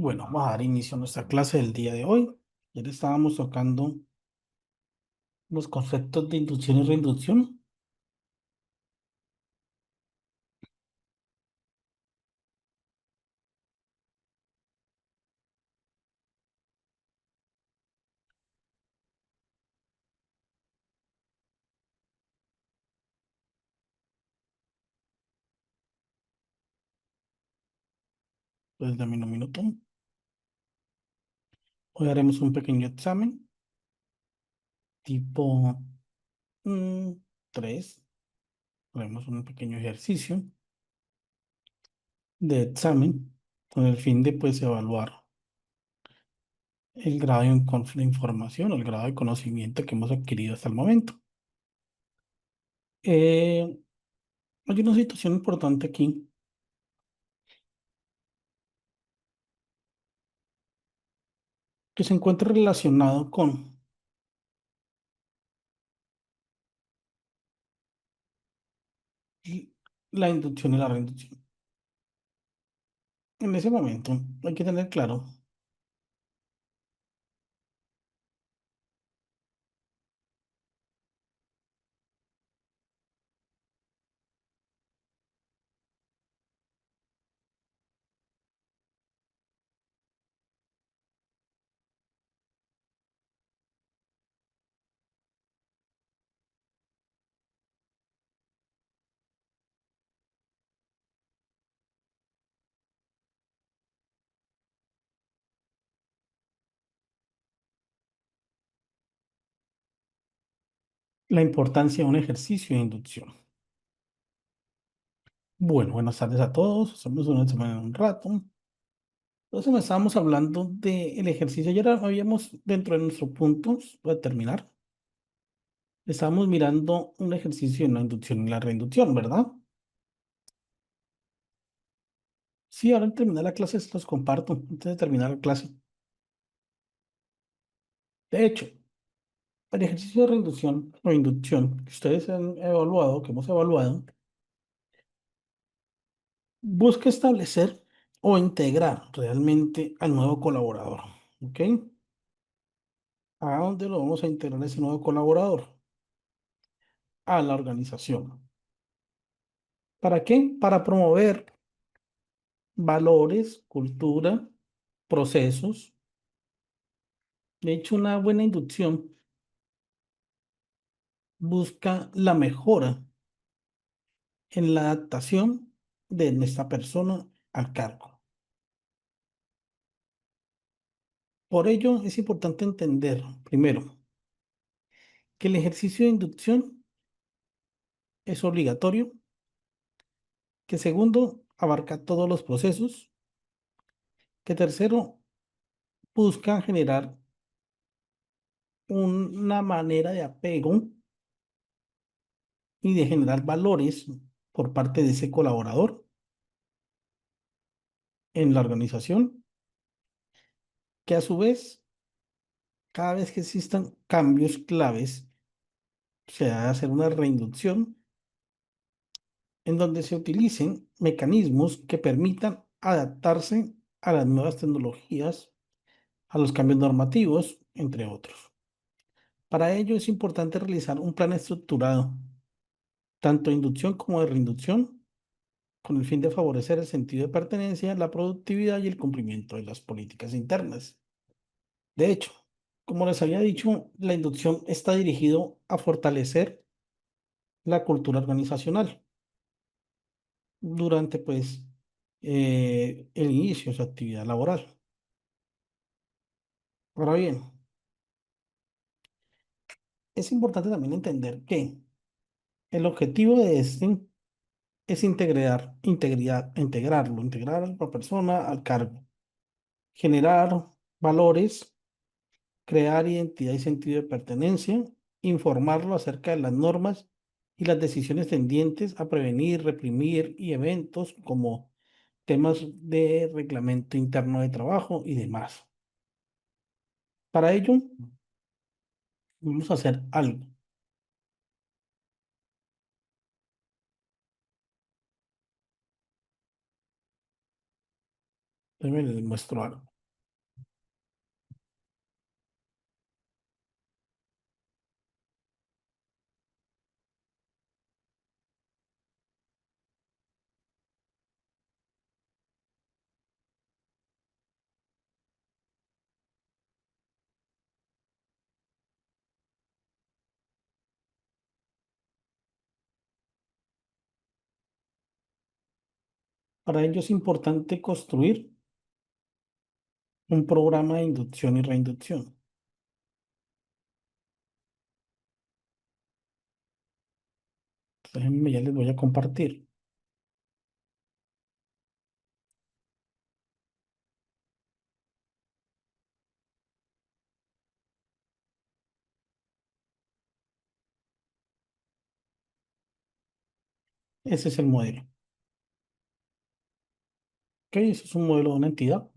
Bueno, vamos a dar inicio a nuestra clase del día de hoy. Ya estábamos tocando los conceptos de inducción y reinducción. Pues dame un minuto. Hoy haremos un pequeño examen tipo 3. Haremos un pequeño ejercicio de examen con el fin de pues evaluar el grado de información, el grado de conocimiento que hemos adquirido hasta el momento. Eh, Hay una situación importante aquí que se encuentra relacionado con la inducción y la reinducción. En ese momento hay que tener claro la importancia de un ejercicio de inducción. Bueno, buenas tardes a todos. Hacemos una semana en un rato. Entonces, me estábamos hablando del ejercicio. Ayer habíamos, dentro de nuestros puntos, para terminar, estábamos mirando un ejercicio en la inducción y la reinducción, ¿verdad? Sí, ahora al terminar la clase se los comparto, antes de terminar la clase. De hecho, el ejercicio de reinducción o inducción que ustedes han evaluado, que hemos evaluado, busca establecer o integrar realmente al nuevo colaborador. ¿Ok? ¿A dónde lo vamos a integrar ese nuevo colaborador? A la organización. ¿Para qué? Para promover valores, cultura, procesos. De hecho, una buena inducción busca la mejora en la adaptación de esta persona al cargo. Por ello, es importante entender, primero, que el ejercicio de inducción es obligatorio, que segundo, abarca todos los procesos, que tercero, busca generar una manera de apego y de generar valores por parte de ese colaborador en la organización, que a su vez, cada vez que existan cambios claves, se va a hacer una reinducción en donde se utilicen mecanismos que permitan adaptarse a las nuevas tecnologías, a los cambios normativos, entre otros. Para ello es importante realizar un plan estructurado, tanto de inducción como de reinducción, con el fin de favorecer el sentido de pertenencia, la productividad y el cumplimiento de las políticas internas. De hecho, como les había dicho, la inducción está dirigido a fortalecer la cultura organizacional durante, pues, el inicio de su actividad laboral. Ahora bien, es importante también entender que el objetivo de este es integrar a la persona al cargo, generar valores, crear identidad y sentido de pertenencia, informarlo acerca de las normas y las decisiones tendientes a prevenir, reprimir y eventos como temas de reglamento interno de trabajo y demás. Para ello, vamos a hacer algo. Déjenme les muestro algo. Para ello es importante construir un programa de inducción y reinducción. Déjenme, ya les voy a compartir. Ese es el modelo. ¿Ok? Ese es un modelo de una entidad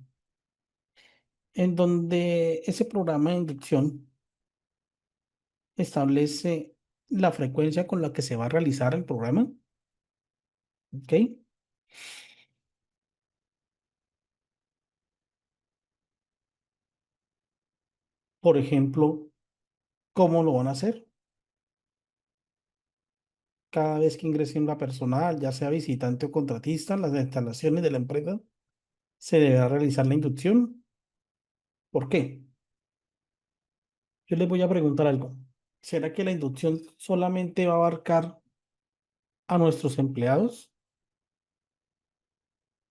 en donde ese programa de inducción establece la frecuencia con la que se va a realizar el programa. ¿Ok? Por ejemplo, ¿cómo lo van a hacer? Cada vez que ingrese una personal, ya sea visitante o contratista, en las instalaciones de la empresa, se deberá realizar la inducción. ¿Por qué? Yo les voy a preguntar algo. ¿Será que la inducción solamente va a abarcar a nuestros empleados?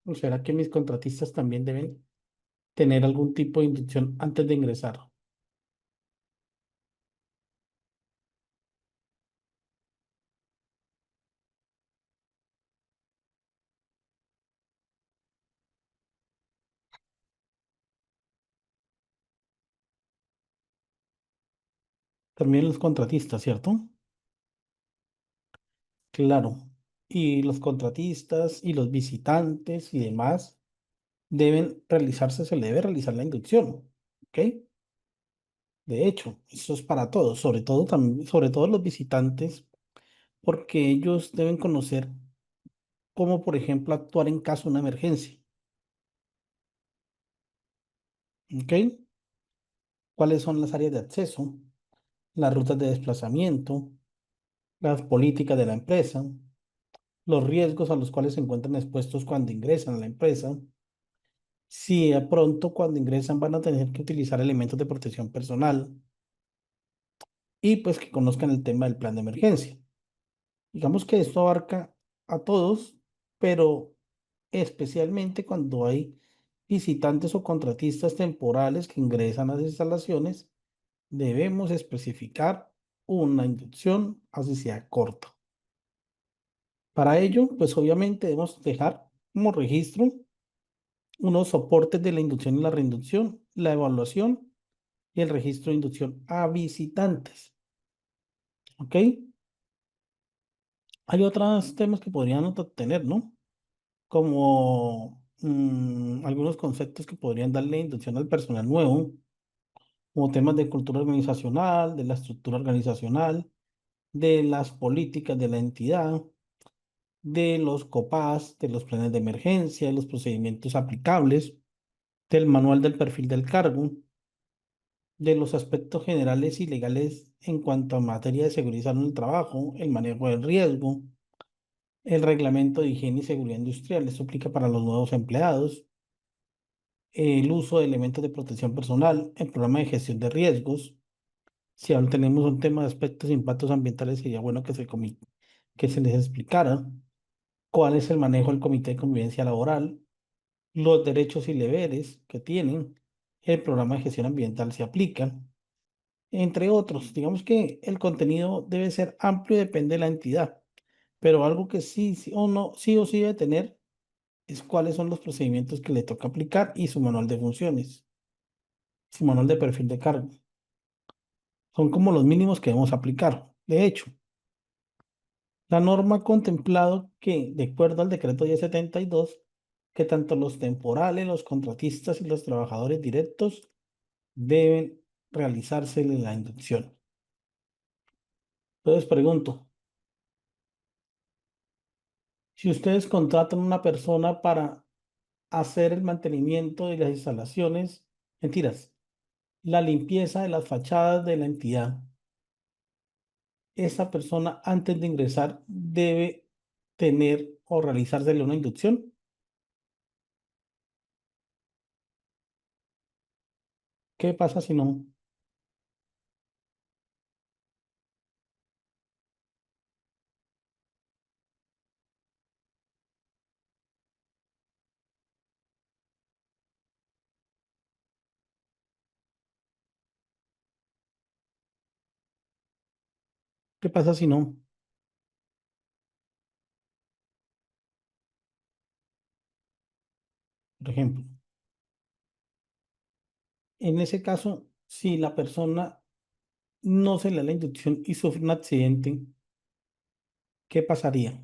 ¿O será que mis contratistas también deben tener algún tipo de inducción antes de ingresar? También los contratistas, ¿cierto? Claro. Y los contratistas y los visitantes y demás deben realizarse, se le debe realizar la inducción. ¿Ok? De hecho, eso es para todos, sobre todo también, sobre todo los visitantes, porque ellos deben conocer cómo, por ejemplo, actuar en caso de una emergencia. ¿Ok? ¿Cuáles son las áreas de acceso, las rutas de desplazamiento, las políticas de la empresa, los riesgos a los cuales se encuentran expuestos cuando ingresan a la empresa? Si de pronto cuando ingresan van a tener que utilizar elementos de protección personal y pues que conozcan el tema del plan de emergencia. Digamos que esto abarca a todos, pero especialmente cuando hay visitantes o contratistas temporales que ingresan a las instalaciones, debemos especificar una inducción, así sea corta. Para ello, pues obviamente debemos dejar como registro unos soportes de la inducción y la reinducción, la evaluación y el registro de inducción a visitantes. ¿Ok? Hay otros temas que podrían tener, ¿no? Como algunos conceptos que podrían darle inducción al personal nuevo, como temas de cultura organizacional, de la estructura organizacional, de las políticas de la entidad, de los COPAS, de los planes de emergencia, de los procedimientos aplicables, del manual del perfil del cargo, de los aspectos generales y legales en cuanto a materia de seguridad en el trabajo, el manejo del riesgo, el reglamento de higiene y seguridad industrial. Esto aplica para los nuevos empleados, el uso de elementos de protección personal, el programa de gestión de riesgos. Si aún tenemos un tema de aspectos e impactos ambientales, sería bueno que se les explicara cuál es el manejo del comité de convivencia laboral, los derechos y deberes que tienen, el programa de gestión ambiental se aplica, entre otros. Digamos que el contenido debe ser amplio y depende de la entidad, pero algo que sí, sí o no, sí o sí debe tener es cuáles son los procedimientos que le toca aplicar y su manual de funciones, su manual de perfil de cargo. Son como los mínimos que debemos aplicar. De hecho, la norma ha contemplado que, de acuerdo al decreto 1072, que tanto los temporales, los contratistas y los trabajadores directos deben realizarse la inducción. Entonces pregunto, si ustedes contratan una persona para hacer el mantenimiento de las instalaciones, mentiras, la limpieza de las fachadas de la entidad, esa persona antes de ingresar debe tener o realizársele una inducción. ¿Qué pasa si no? ¿Qué pasa si no? Por ejemplo, en ese caso, si la persona no se le da la inducción y sufre un accidente, ¿qué pasaría?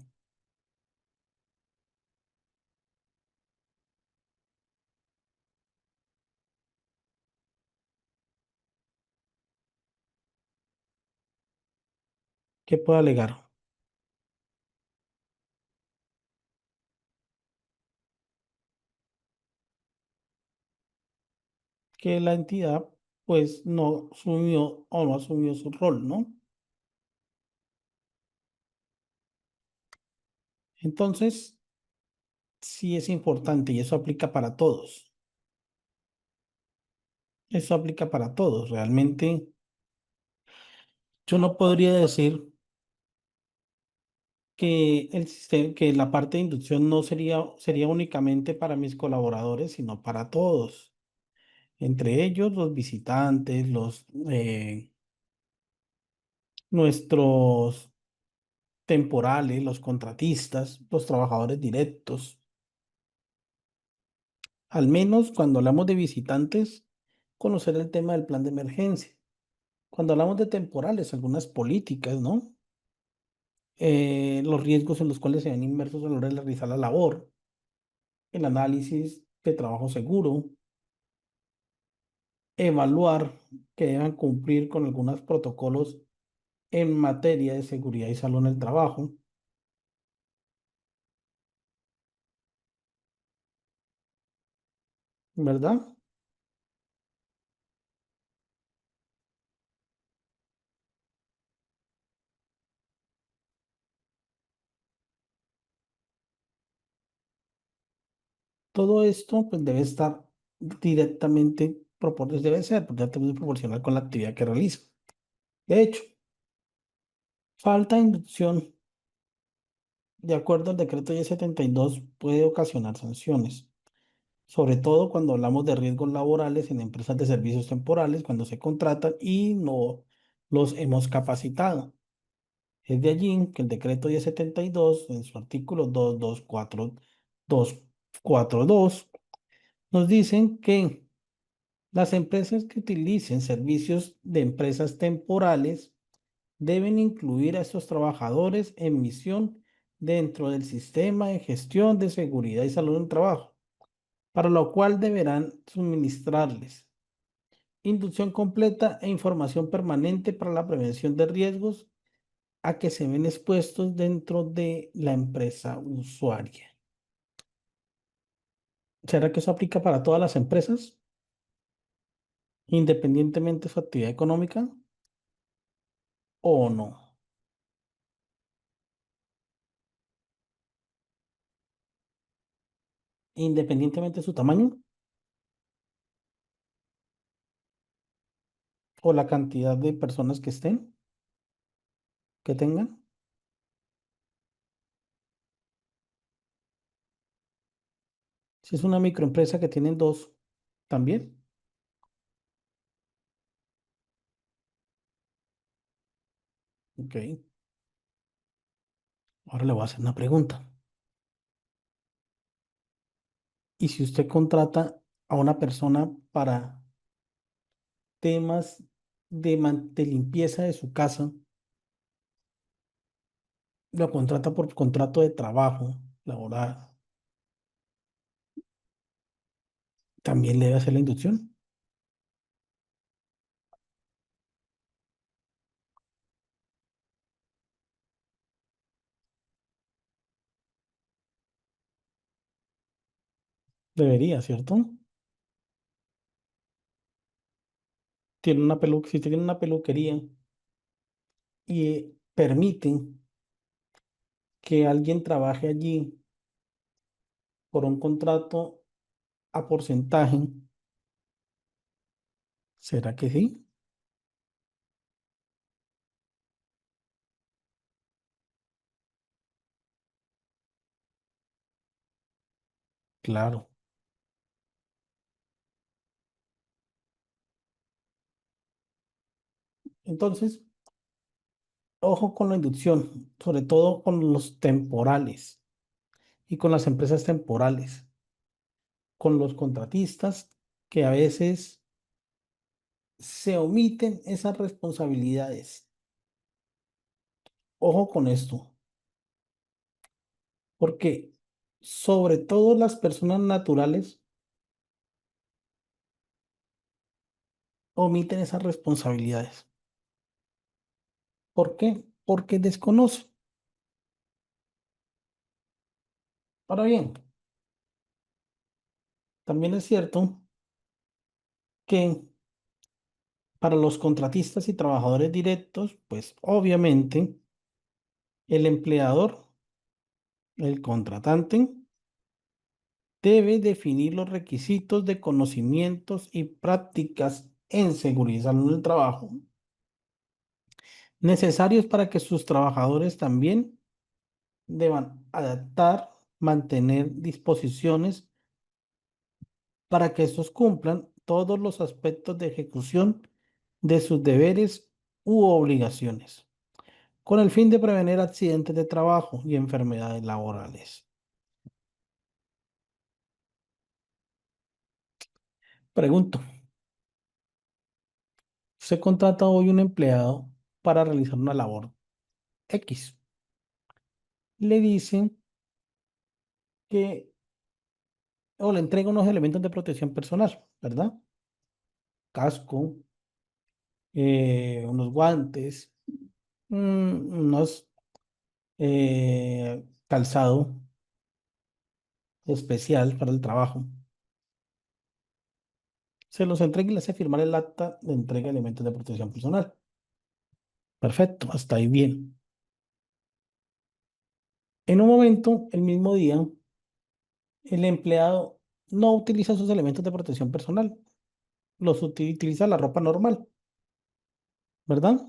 ¿Qué puede alegar? Que la entidad pues no asumió o no asumió su rol, ¿no? Entonces, sí es importante y eso aplica para todos. Eso aplica para todos. Realmente, yo no podría decir que el sistema, que la parte de inducción no sería únicamente para mis colaboradores, sino para todos. Entre ellos, los visitantes, nuestros temporales, los contratistas, los trabajadores directos. Al menos cuando hablamos de visitantes, conocer el tema del plan de emergencia. Cuando hablamos de temporales, algunas políticas, ¿no? Los riesgos en los cuales se ven inmersos a la hora de realizar la labor, el análisis de trabajo seguro, evaluar que deban cumplir con algunos protocolos en materia de seguridad y salud en el trabajo, ¿verdad? Todo esto pues debe estar directamente, debe ser directamente proporcional con la actividad que realiza. De hecho, falta de inducción, de acuerdo al decreto 1072, puede ocasionar sanciones, sobre todo cuando hablamos de riesgos laborales en empresas de servicios temporales, cuando se contratan y no los hemos capacitado. Es de allí que el decreto 1072, en su artículo 224, nos dicen que las empresas que utilicen servicios de empresas temporales deben incluir a estos trabajadores en misión dentro del sistema de gestión de seguridad y salud en el trabajo, para lo cual deberán suministrarles inducción completa e información permanente para la prevención de riesgos a que se ven expuestos dentro de la empresa usuaria. ¿Será que eso aplica para todas las empresas, independientemente de su actividad económica o no? Independientemente de su tamaño o la cantidad de personas que estén, que tengan. Si es una microempresa que tienen dos, también. Ok. Ahora le voy a hacer una pregunta. ¿Y si usted contrata a una persona para temas de limpieza de su casa, lo contrata por contrato de trabajo laboral, también le debe hacer la inducción? Debería, ¿cierto? Si tiene una peluquería y permiten que alguien trabaje allí por un contrato a porcentaje, ¿será que sí? Claro. Entonces, Ojo con la inducción, sobre todo con los temporales y con las empresas temporales, con los contratistas que a veces se omiten esas responsabilidades. Ojo con esto, porque sobre todo las personas naturales omiten esas responsabilidades. ¿Por qué? Porque desconocen. Ahora bien, también es cierto que para los contratistas y trabajadores directos, pues obviamente el empleador, el contratante, debe definir los requisitos de conocimientos y prácticas en seguridad en el trabajo necesarios para que sus trabajadores también deban adaptar, mantener disposiciones para que estos cumplan todos los aspectos de ejecución de sus deberes u obligaciones, con el fin de prevenir accidentes de trabajo y enfermedades laborales. Pregunto, ¿se contrata hoy un empleado para realizar una labor X? Le dicen que, o le entrega unos elementos de protección personal, ¿verdad? Casco, unos guantes, unos calzado especial para el trabajo. Se los entrega y le hace firmar el acta de entrega de elementos de protección personal. Perfecto, hasta ahí bien. En un momento, el mismo día, el empleado no utiliza sus elementos de protección personal, los utiliza la ropa normal, ¿verdad?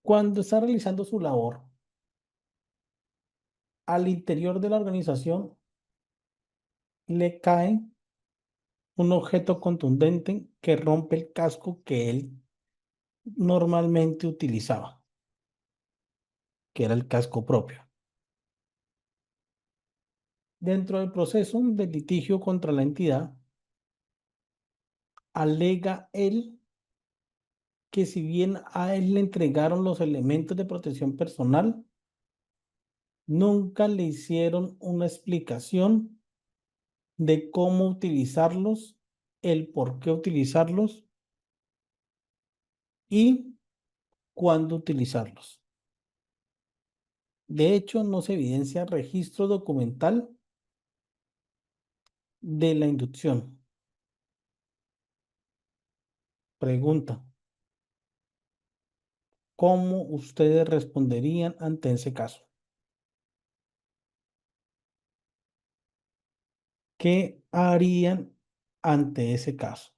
Cuando está realizando su labor, al interior de la organización le cae un objeto contundente que rompe el casco que él normalmente utilizaba, que era el casco propio. Dentro del proceso de litigio contra la entidad, alega él que si bien a él le entregaron los elementos de protección personal, nunca le hicieron una explicación de cómo utilizarlos, el por qué utilizarlos y cuándo utilizarlos. De hecho, no se evidencia registro documental de la inducción. Pregunta, ¿cómo ustedes responderían ante ese caso? ¿Qué harían ante ese caso?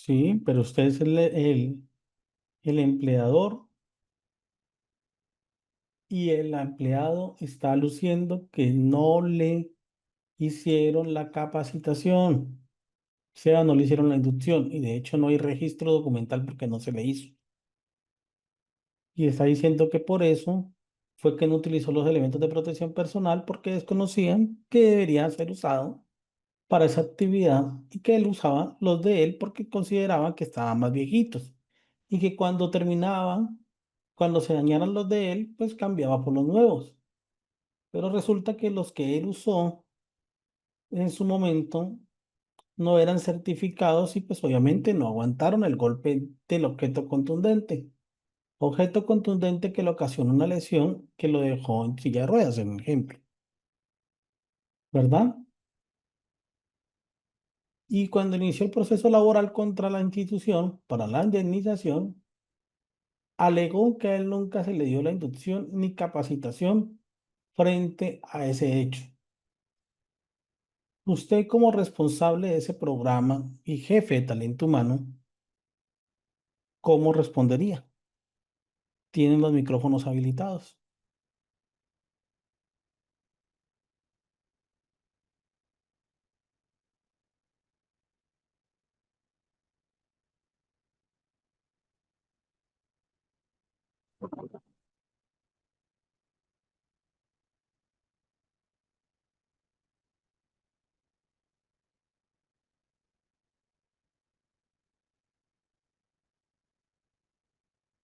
Sí, pero usted es el empleador y el empleado está luciendo que no le hicieron la capacitación, o sea, no le hicieron la inducción y de hecho no hay registro documental porque no se le hizo. Y está diciendo que por eso fue que no utilizó los elementos de protección personal porque desconocían que debería ser usado para esa actividad y que él usaba los de él porque consideraba que estaban más viejitos y que cuando terminaban, cuando se dañaran los de él, pues cambiaba por los nuevos. Pero resulta que los que él usó en su momento no eran certificados y pues obviamente no aguantaron el golpe del objeto contundente. Objeto contundente que le ocasionó una lesión que lo dejó en silla de ruedas, en ejemplo, ¿verdad? Y cuando inició el proceso laboral contra la institución para la indemnización, alegó que a él nunca se le dio la inducción ni capacitación frente a ese hecho. Usted como responsable de ese programa y jefe de talento humano, ¿cómo respondería? Tienen los micrófonos habilitados.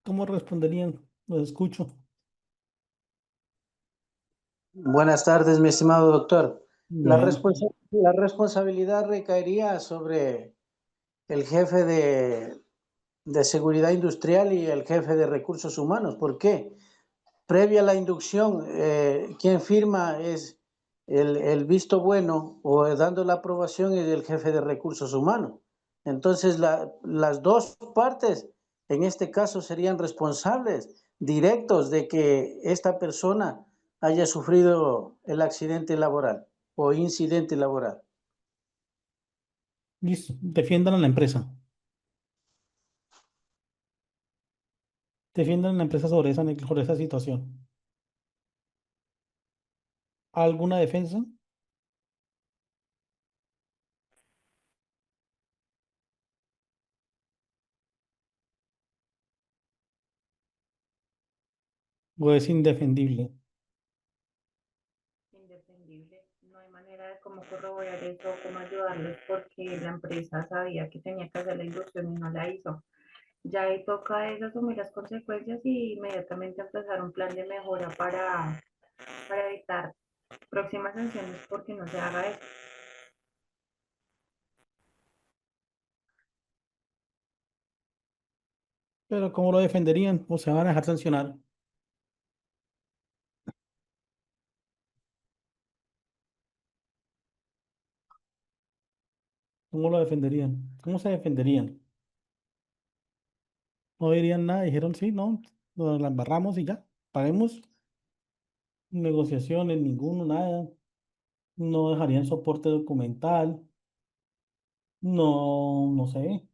¿Cómo responderían? Los escucho. Buenas tardes, mi estimado doctor. Bueno, La responsabilidad recaería sobre el jefe de seguridad industrial y el jefe de recursos humanos. ¿Por qué? Previa a la inducción, quien firma es el visto bueno o dando la aprobación es el jefe de recursos humanos. Entonces, las dos partes, en este caso, serían responsables directos de que esta persona haya sufrido el accidente laboral o incidente laboral. listo. Defiendan a la empresa. Defiendan a la empresa sobre esa situación. ¿Alguna defensa? ¿O es indefendible? Indefendible. No hay manera de cómo corroborar eso o cómo ayudarles porque la empresa sabía que tenía que hacer la inducción y no la hizo. Ya ahí toca es asumir las consecuencias y inmediatamente empezar un plan de mejora para evitar próximas sanciones porque no se haga eso. Pero ¿cómo lo defenderían? ¿O se van a dejar sancionar? ¿Cómo lo defenderían? ¿Cómo se defenderían? No dirían nada, dijeron sí, no, nos la embarramos y ya, paguemos, negociaciones, ninguno, nada, no dejarían soporte documental, no, no sé,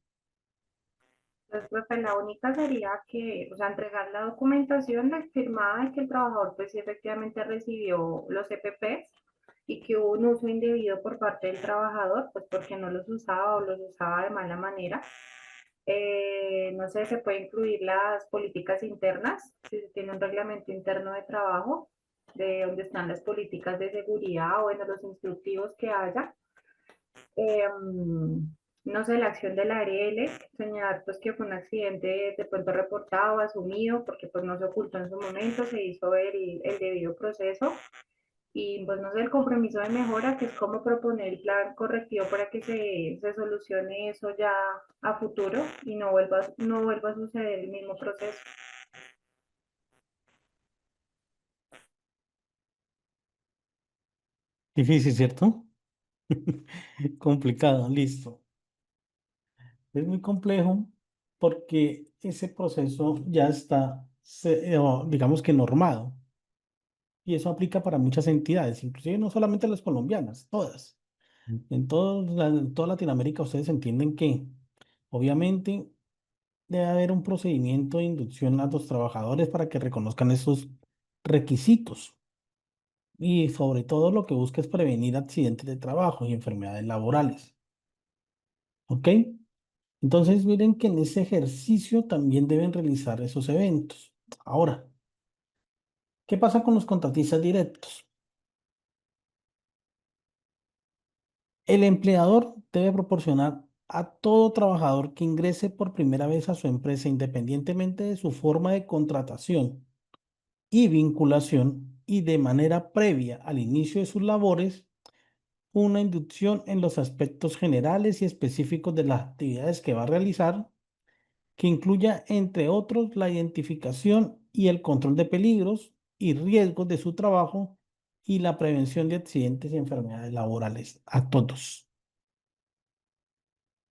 Entonces, profe, la única sería que, o sea, entregar la documentación firmada de que el trabajador, pues sí, efectivamente recibió los EPPs y que hubo un uso indebido por parte del trabajador, pues porque no los usaba o los usaba de mala manera. No sé, se puede incluir las políticas internas, si se tiene un reglamento interno de trabajo, de donde están las políticas de seguridad o bueno, los instructivos que haya. eh, no sé, la acción del ARL, señalar pues que fue un accidente de pronto reportado, asumido, porque pues no se ocultó en su momento, se hizo el debido proceso y pues no sé, el compromiso de mejora, que es como proponer el plan correctivo para que se solucione eso ya a futuro y no vuelva a suceder el mismo proceso. difícil, ¿cierto? Complicado, listo. Es muy complejo porque ese proceso ya está, digamos que normado. Y eso aplica para muchas entidades, inclusive no solamente las colombianas, todas. En toda Latinoamérica ustedes entienden que obviamente debe haber un procedimiento de inducción a los trabajadores para que reconozcan esos requisitos. Y sobre todo lo que busca es prevenir accidentes de trabajo y enfermedades laborales. ¿Ok? Entonces miren que en ese ejercicio también deben realizar esos eventos. Ahora, ¿qué pasa con los contratistas directos? El empleador debe proporcionar a todo trabajador que ingrese por primera vez a su empresa, independientemente de su forma de contratación y vinculación, y de manera previa al inicio de sus labores, una inducción en los aspectos generales y específicos de las actividades que va a realizar, que incluya, entre otros, la identificación y el control de peligros y riesgos de su trabajo y la prevención de accidentes y enfermedades laborales a todos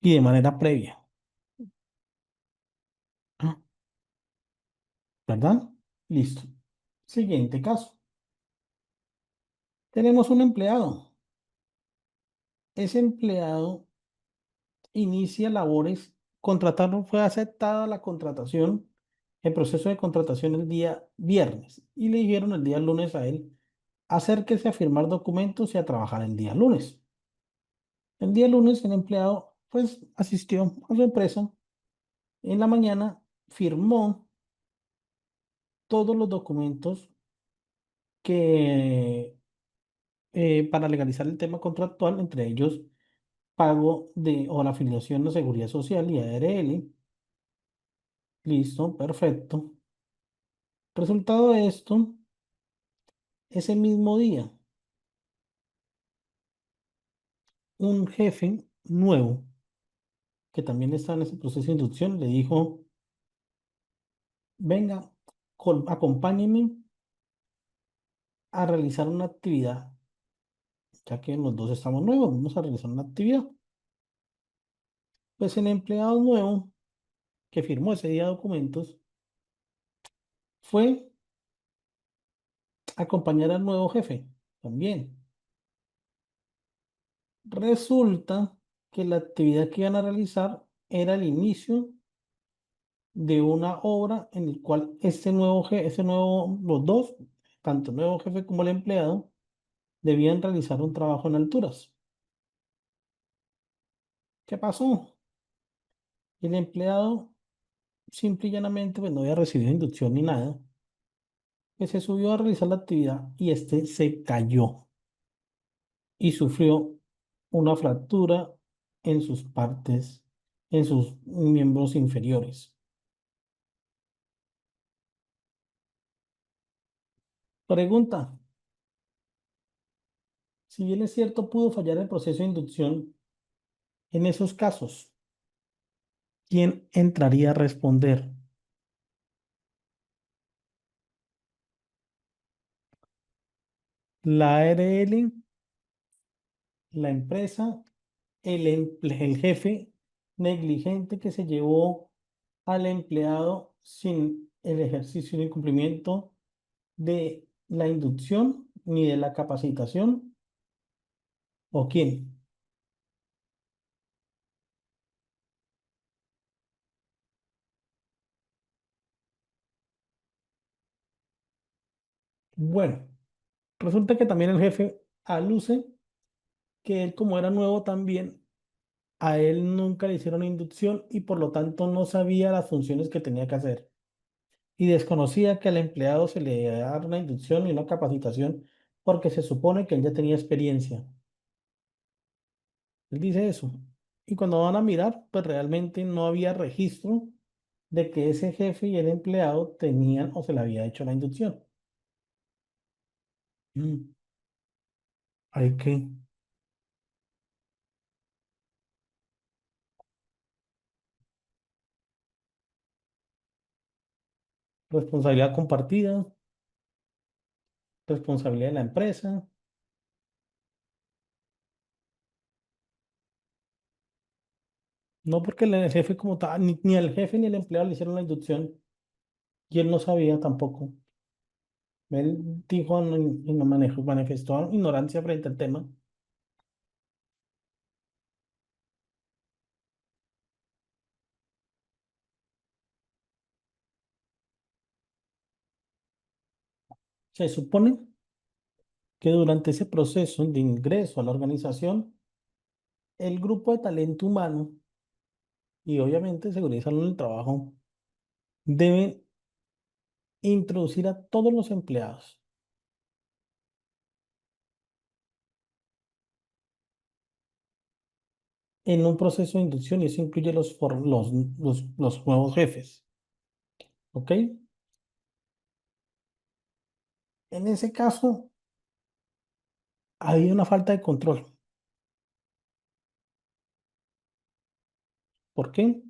y de manera previa. ¿No? ¿verdad? Listo. Siguiente caso. Tenemos un empleado. Ese empleado inicia labores, contrataron, fue aceptada la contratación, el proceso de contratación el día viernes y le dijeron el día lunes a él, acérquese a firmar documentos y a trabajar el día lunes. El día lunes el empleado pues asistió a su empresa, en la mañana firmó todos los documentos que para legalizar el tema contractual, entre ellos pago de o la afiliación a Seguridad Social y ARL. Listo, perfecto. Resultado de esto, ese mismo día, un jefe nuevo que también está en ese proceso de inducción le dijo, venga, acompáñeme a realizar una actividad, ya que los dos estamos nuevos, vamos a realizar una actividad. Pues el empleado nuevo que firmó ese día documentos fue a acompañar al nuevo jefe también. Resulta que la actividad que iban a realizar era el inicio de una obra en el cual los dos, tanto el nuevo jefe como el empleado, debían realizar un trabajo en alturas. ¿Qué pasó? El empleado simple y llanamente pues, no había recibido inducción ni nada, que se subió a realizar la actividad y este se cayó y sufrió una fractura en sus partes, en sus miembros inferiores. Pregunta, si bien es cierto pudo fallar el proceso de inducción, en esos casos, ¿quién entraría a responder? ¿La ARL, la empresa, el jefe negligente que se llevó al empleado sin el ejercicio ni cumplimiento de la inducción ni de la capacitación? ¿O quién? Bueno, resulta que también el jefe aluce que él como era nuevo también, a él nunca le hicieron inducción y por lo tanto no sabía las funciones que tenía que hacer. Y desconocía que al empleado se le daba una inducción y una capacitación porque se supone que él ya tenía experiencia. Él dice eso. Y cuando van a mirar, pues realmente no había registro de que ese jefe y el empleado tenían o se le había hecho la inducción. Mm, Hay que responsabilidad compartida, responsabilidad de la empresa. No porque el jefe como tal, ni el jefe ni el empleado le hicieron la inducción y él no sabía tampoco. Él dijo, y no manifestó ignorancia frente al tema. Se supone que durante ese proceso de ingreso a la organización, el grupo de talento humano y obviamente seguridad y salud en el trabajo deben introducir a todos los empleados en un proceso de inducción y eso incluye los nuevos jefes. ¿Ok? En ese caso, había una falta de control. ¿Por qué?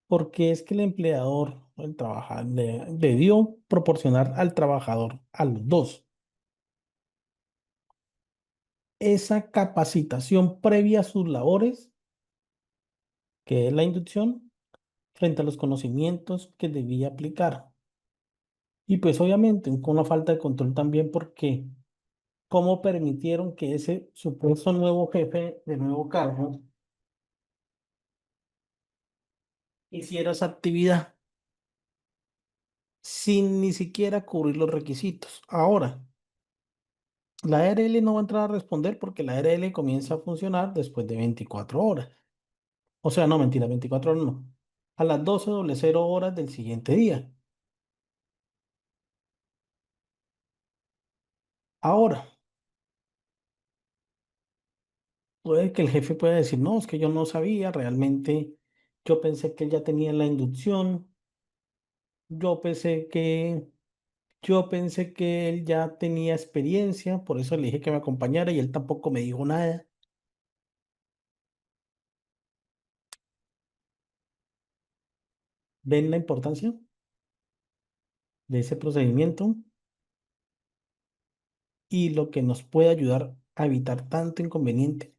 Porque es que el empleador, el trabajador, debió proporcionar al trabajador, a los dos, esa capacitación previa a sus labores, que es la inducción, frente a los conocimientos que debía aplicar. Y pues obviamente con una falta de control también porque cómo permitieron que ese supuesto nuevo jefe de nuevo cargo hiciera esa actividad sin ni siquiera cubrir los requisitos. Ahora, la ARL no va a entrar a responder porque la ARL comienza a funcionar después de 24 horas. O sea, no, mentira, 24 horas no. A las 12:00 del siguiente día. Ahora, puede que el jefe pueda decir, no, es que yo no sabía, realmente yo pensé que él ya tenía la inducción, yo pensé que, yo pensé que él ya tenía experiencia, por eso le dije que me acompañara y él tampoco me dijo nada. ¿Ven la importancia de ese procedimiento y lo que nos puede ayudar a evitar tanto inconveniente?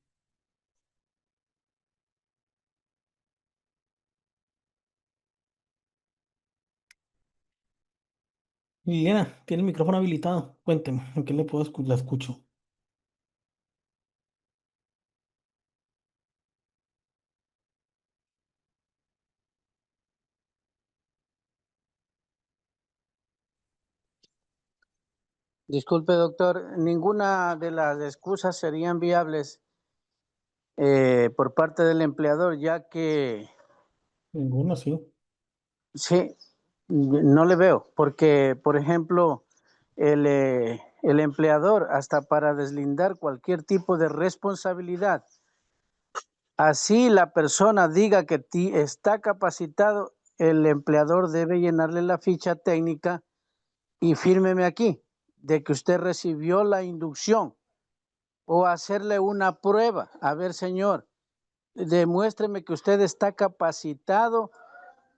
Liliana, tiene el micrófono habilitado. Cuénteme, ¿en qué le puedo la escucho? Disculpe, doctor, ninguna de las excusas serían viables por parte del empleador, ya que Ninguna, sí. sí, no le veo, porque, por ejemplo, el empleador, hasta para deslindar cualquier tipo de responsabilidad, así la persona diga que está capacitado, el empleador debe llenarle la ficha técnica y fírmeme aquí de que usted recibió la inducción o hacerle una prueba. A ver, señor, demuéstreme que usted está capacitado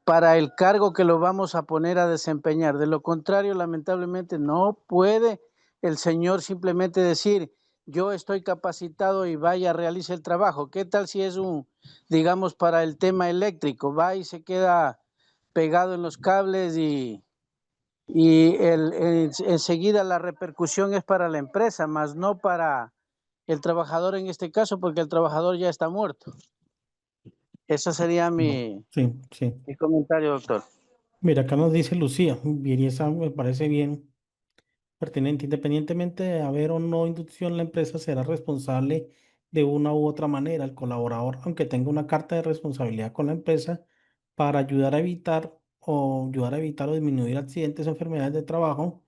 para el cargo que lo vamos a poner a desempeñar. De lo contrario, lamentablemente, no puede el señor simplemente decir, yo estoy capacitado y vaya, realice el trabajo. ¿Qué tal si es digamos, para el tema eléctrico? Va y se queda pegado en los cables y enseguida la repercusión es para la empresa, más no para el trabajador en este caso, porque el trabajador ya está muerto. Ese sería No. Sí, sí. mi comentario, doctor. Mira, acá nos dice Lucía, bien, y esa me parece bien pertinente. Independientemente de haber o no inducción, la empresa será responsable de una u otra manera. El colaborador, aunque tenga una carta de responsabilidad con la empresa, para ayudar a evitar o disminuir accidentes o enfermedades de trabajo,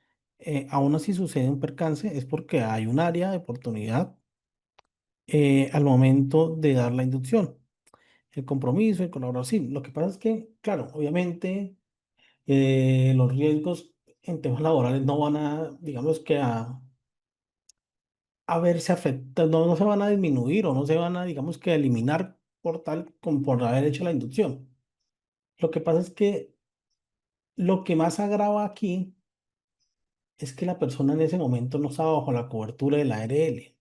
aún así sucede un percance, es porque hay un área de oportunidad al momento de dar la inducción. El compromiso, el colaborador, sí. Lo que pasa es que, claro, obviamente los riesgos en temas laborales no van a, digamos que a verse afectados, no, no se van a disminuir o no se van a, digamos que a eliminar por tal, como por haber hecho la inducción. Lo que pasa es que lo que más agrava aquí es que la persona en ese momento no estaba bajo la cobertura de la ARL,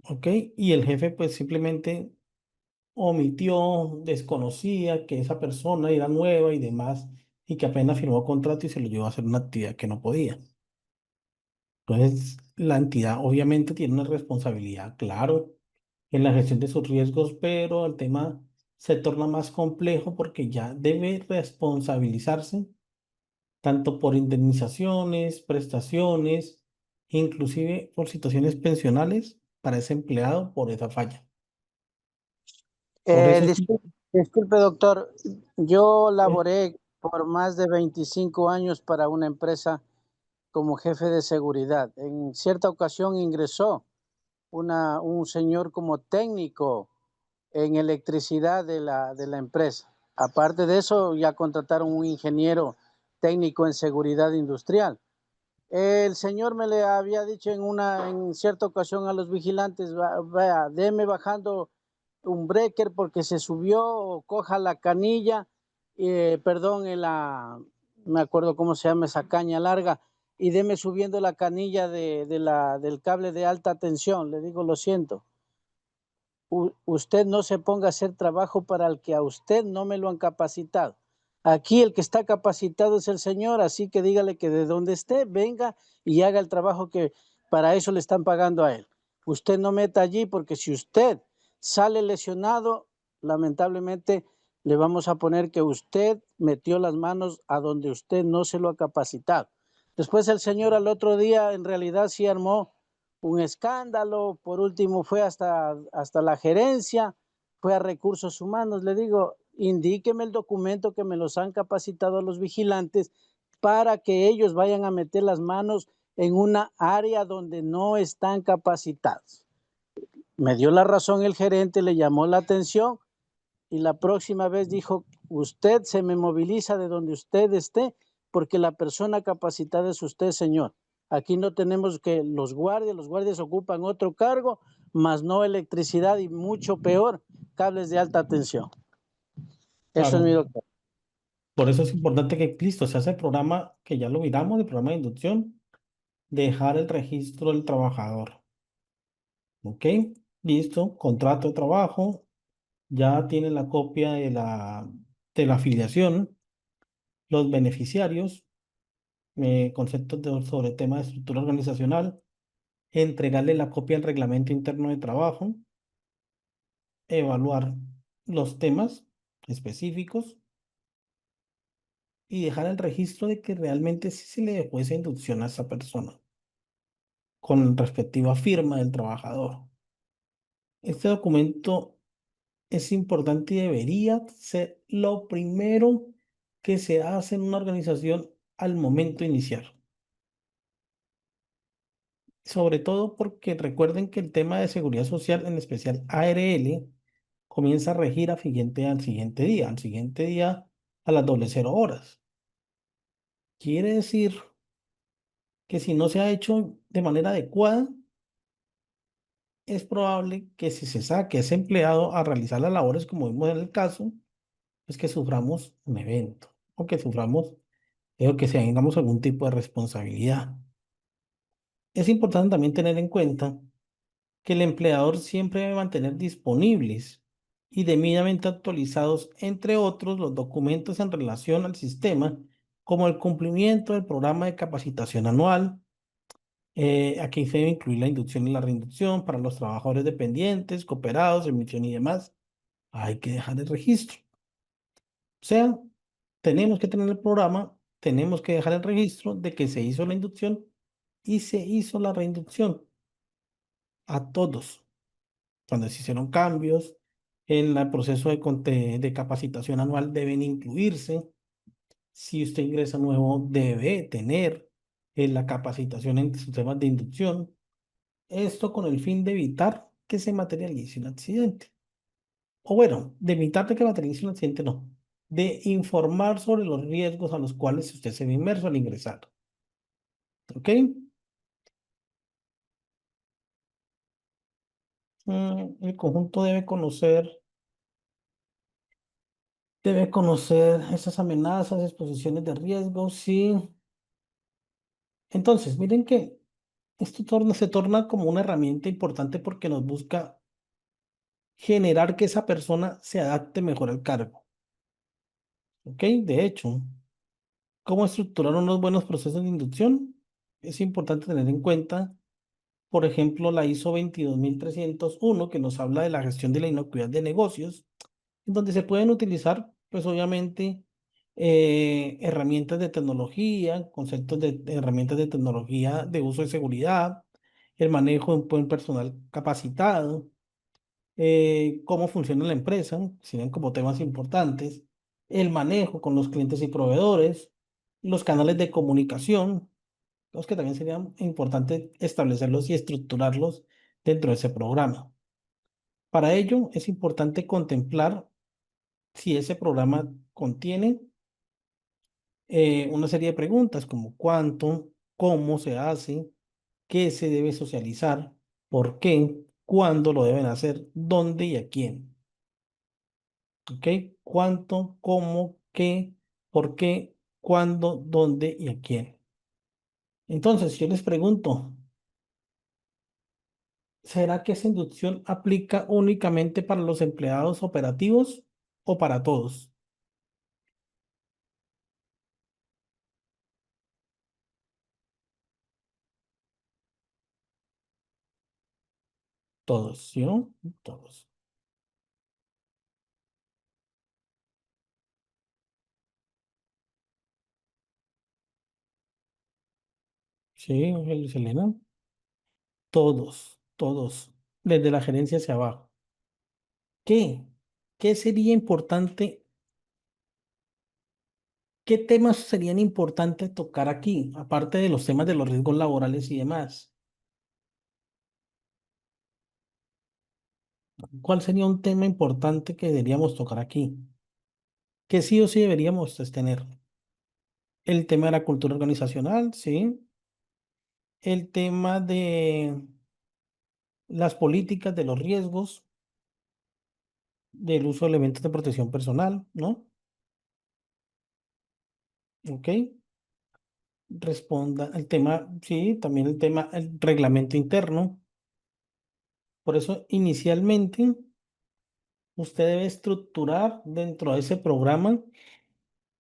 ¿ok? Y el jefe pues simplemente omitió, desconocía que esa persona era nueva y demás, y que apenas firmó contrato y se lo llevó a hacer una actividad que no podía. Entonces, la entidad obviamente tiene una responsabilidad, claro, en la gestión de sus riesgos, pero el tema se torna más complejo porque ya debe responsabilizarse tanto por indemnizaciones, prestaciones, inclusive por situaciones pensionales para ese empleado por esa falla. Por eso es que Disculpe, doctor, yo laboré por más de 25 años para una empresa como jefe de seguridad. En cierta ocasión ingresó un señor como técnico en electricidad de la empresa. Aparte de eso, ya contrataron un ingeniero técnico en seguridad industrial. El señor me le había dicho en cierta ocasión a los vigilantes, vea, deme bajando un breaker porque se subió, o coja la canilla, perdón, me acuerdo cómo se llama esa caña larga, y deme subiendo la canilla del cable de alta tensión. Le digo, lo siento, usted no se ponga a hacer trabajo para el que a usted no me lo han capacitado. Aquí el que está capacitado es el señor, así que dígale que de donde esté, venga y haga el trabajo que para eso le están pagando a él. Usted no meta allí porque si usted sale lesionado, lamentablemente le vamos a poner que usted metió las manos a donde usted no se lo ha capacitado. Después el señor al otro día en realidad sí armó un escándalo, por último fue hasta la gerencia, fue a recursos humanos, le digo, indíqueme el documento que me los han capacitado los vigilantes para que ellos vayan a meter las manos en una área donde no están capacitados. Me dio la razón el gerente, le llamó la atención y la próxima vez dijo, usted se me moviliza de donde usted esté porque la persona capacitada es usted, señor. Aquí no tenemos que los guardias ocupan otro cargo, más no electricidad y mucho peor, cables de alta tensión. Eso es mi Claro, doctor. por eso es importante que, listo, se hace el programa que ya lo miramos, el programa de inducción, dejar el registro del trabajador. ¿Ok? Listo, contrato de trabajo, ya tiene la copia de la afiliación, los beneficiarios, conceptos sobre tema de estructura organizacional, entregarle la copia del reglamento interno de trabajo, evaluar los temas específicos y dejar el registro de que realmente sí se le dejó esa inducción a esa persona con respectiva firma del trabajador. Este documento es importante y debería ser lo primero que se hace en una organización al momento de iniciar. Sobre todo porque recuerden que el tema de seguridad social, en especial ARL, comienza a regir al siguiente día a las doble cero horas. Quiere decir que si no se ha hecho de manera adecuada, es probable que si se saque a ese empleado a realizar las labores, como vimos en el caso, es que suframos un evento o que suframos o que tengamos algún tipo de responsabilidad. Es importante también tener en cuenta que el empleador siempre debe mantener disponibles y debidamente actualizados, entre otros, los documentos en relación al sistema, como el cumplimiento del programa de capacitación anual. Aquí se debe incluir la inducción y la reinducción para los trabajadores dependientes, cooperados, emisión y demás. Hay que dejar el registro. O sea, tenemos que tener el programa, tenemos que dejar el registro de que se hizo la inducción y se hizo la reinducción a todos. Cuando se hicieron cambios en el proceso de capacitación anual deben incluirse. Si usted ingresa nuevo, debe tener la capacitación en sistemas de inducción. Esto con el fin de evitar que se materialice un accidente. O bueno, de evitar de que materialice un accidente, no. De informar sobre los riesgos a los cuales usted se ve inmerso al ingresar. ¿Ok? El conjunto debe conocer esas amenazas, exposiciones de riesgo, sí. Entonces, miren que se torna como una herramienta importante porque nos busca generar que esa persona se adapte mejor al cargo. ¿Ok? De hecho, ¿cómo estructurar unos buenos procesos de inducción? Es importante tener en cuenta, por ejemplo, la ISO 22301, que nos habla de la gestión de la inocuidad de negocios, en donde se pueden utilizar, pues obviamente, herramientas de tecnología, conceptos de herramientas de tecnología de uso de seguridad, el manejo de un buen personal capacitado, cómo funciona la empresa, serían como temas importantes, el manejo con los clientes y proveedores, los canales de comunicación, los que también serían importantes establecerlos y estructurarlos dentro de ese programa. Para ello es importante contemplar si ese programa contiene una serie de preguntas como cuánto, cómo se hace, qué se debe socializar, por qué, cuándo lo deben hacer, dónde y a quién. ¿Ok? ¿Cuánto, cómo, qué, por qué, cuándo, dónde y a quién? Entonces, yo les pregunto, ¿será que esa inducción aplica únicamente para los empleados operativos o para todos? Todos, ¿sí o no? Todos. Sí, Ángel Selena. Todos, todos. Desde la gerencia hacia abajo. ¿Qué? ¿Qué sería importante? ¿Qué temas serían importantes tocar aquí? Aparte de los temas de los riesgos laborales y demás. ¿Cuál sería un tema importante que deberíamos tocar aquí? Que sí o sí deberíamos tener. El tema de la cultura organizacional, sí. El tema de las políticas de los riesgos, del uso de elementos de protección personal, ¿no? ¿Ok? Responda el tema, sí, también el tema, el reglamento interno. Por eso, inicialmente, usted debe estructurar dentro de ese programa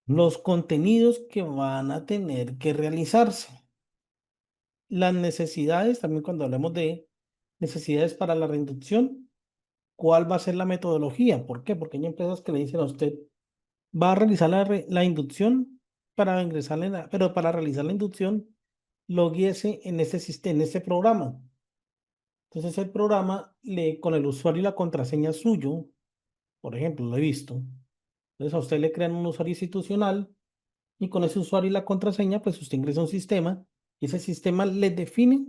los contenidos que van a tener que realizarse. Las necesidades, también cuando hablemos de necesidades para la reinducción, ¿cuál va a ser la metodología? ¿Por qué? Porque hay empresas que le dicen a usted, va a realizar la inducción para ingresarle, pero para realizar la inducción, loguíese en este sistema, en este programa. Entonces el programa, con el usuario y la contraseña suyo, por ejemplo, lo he visto. Entonces a usted le crean un usuario institucional y con ese usuario y la contraseña, pues usted ingresa a un sistema y ese sistema le define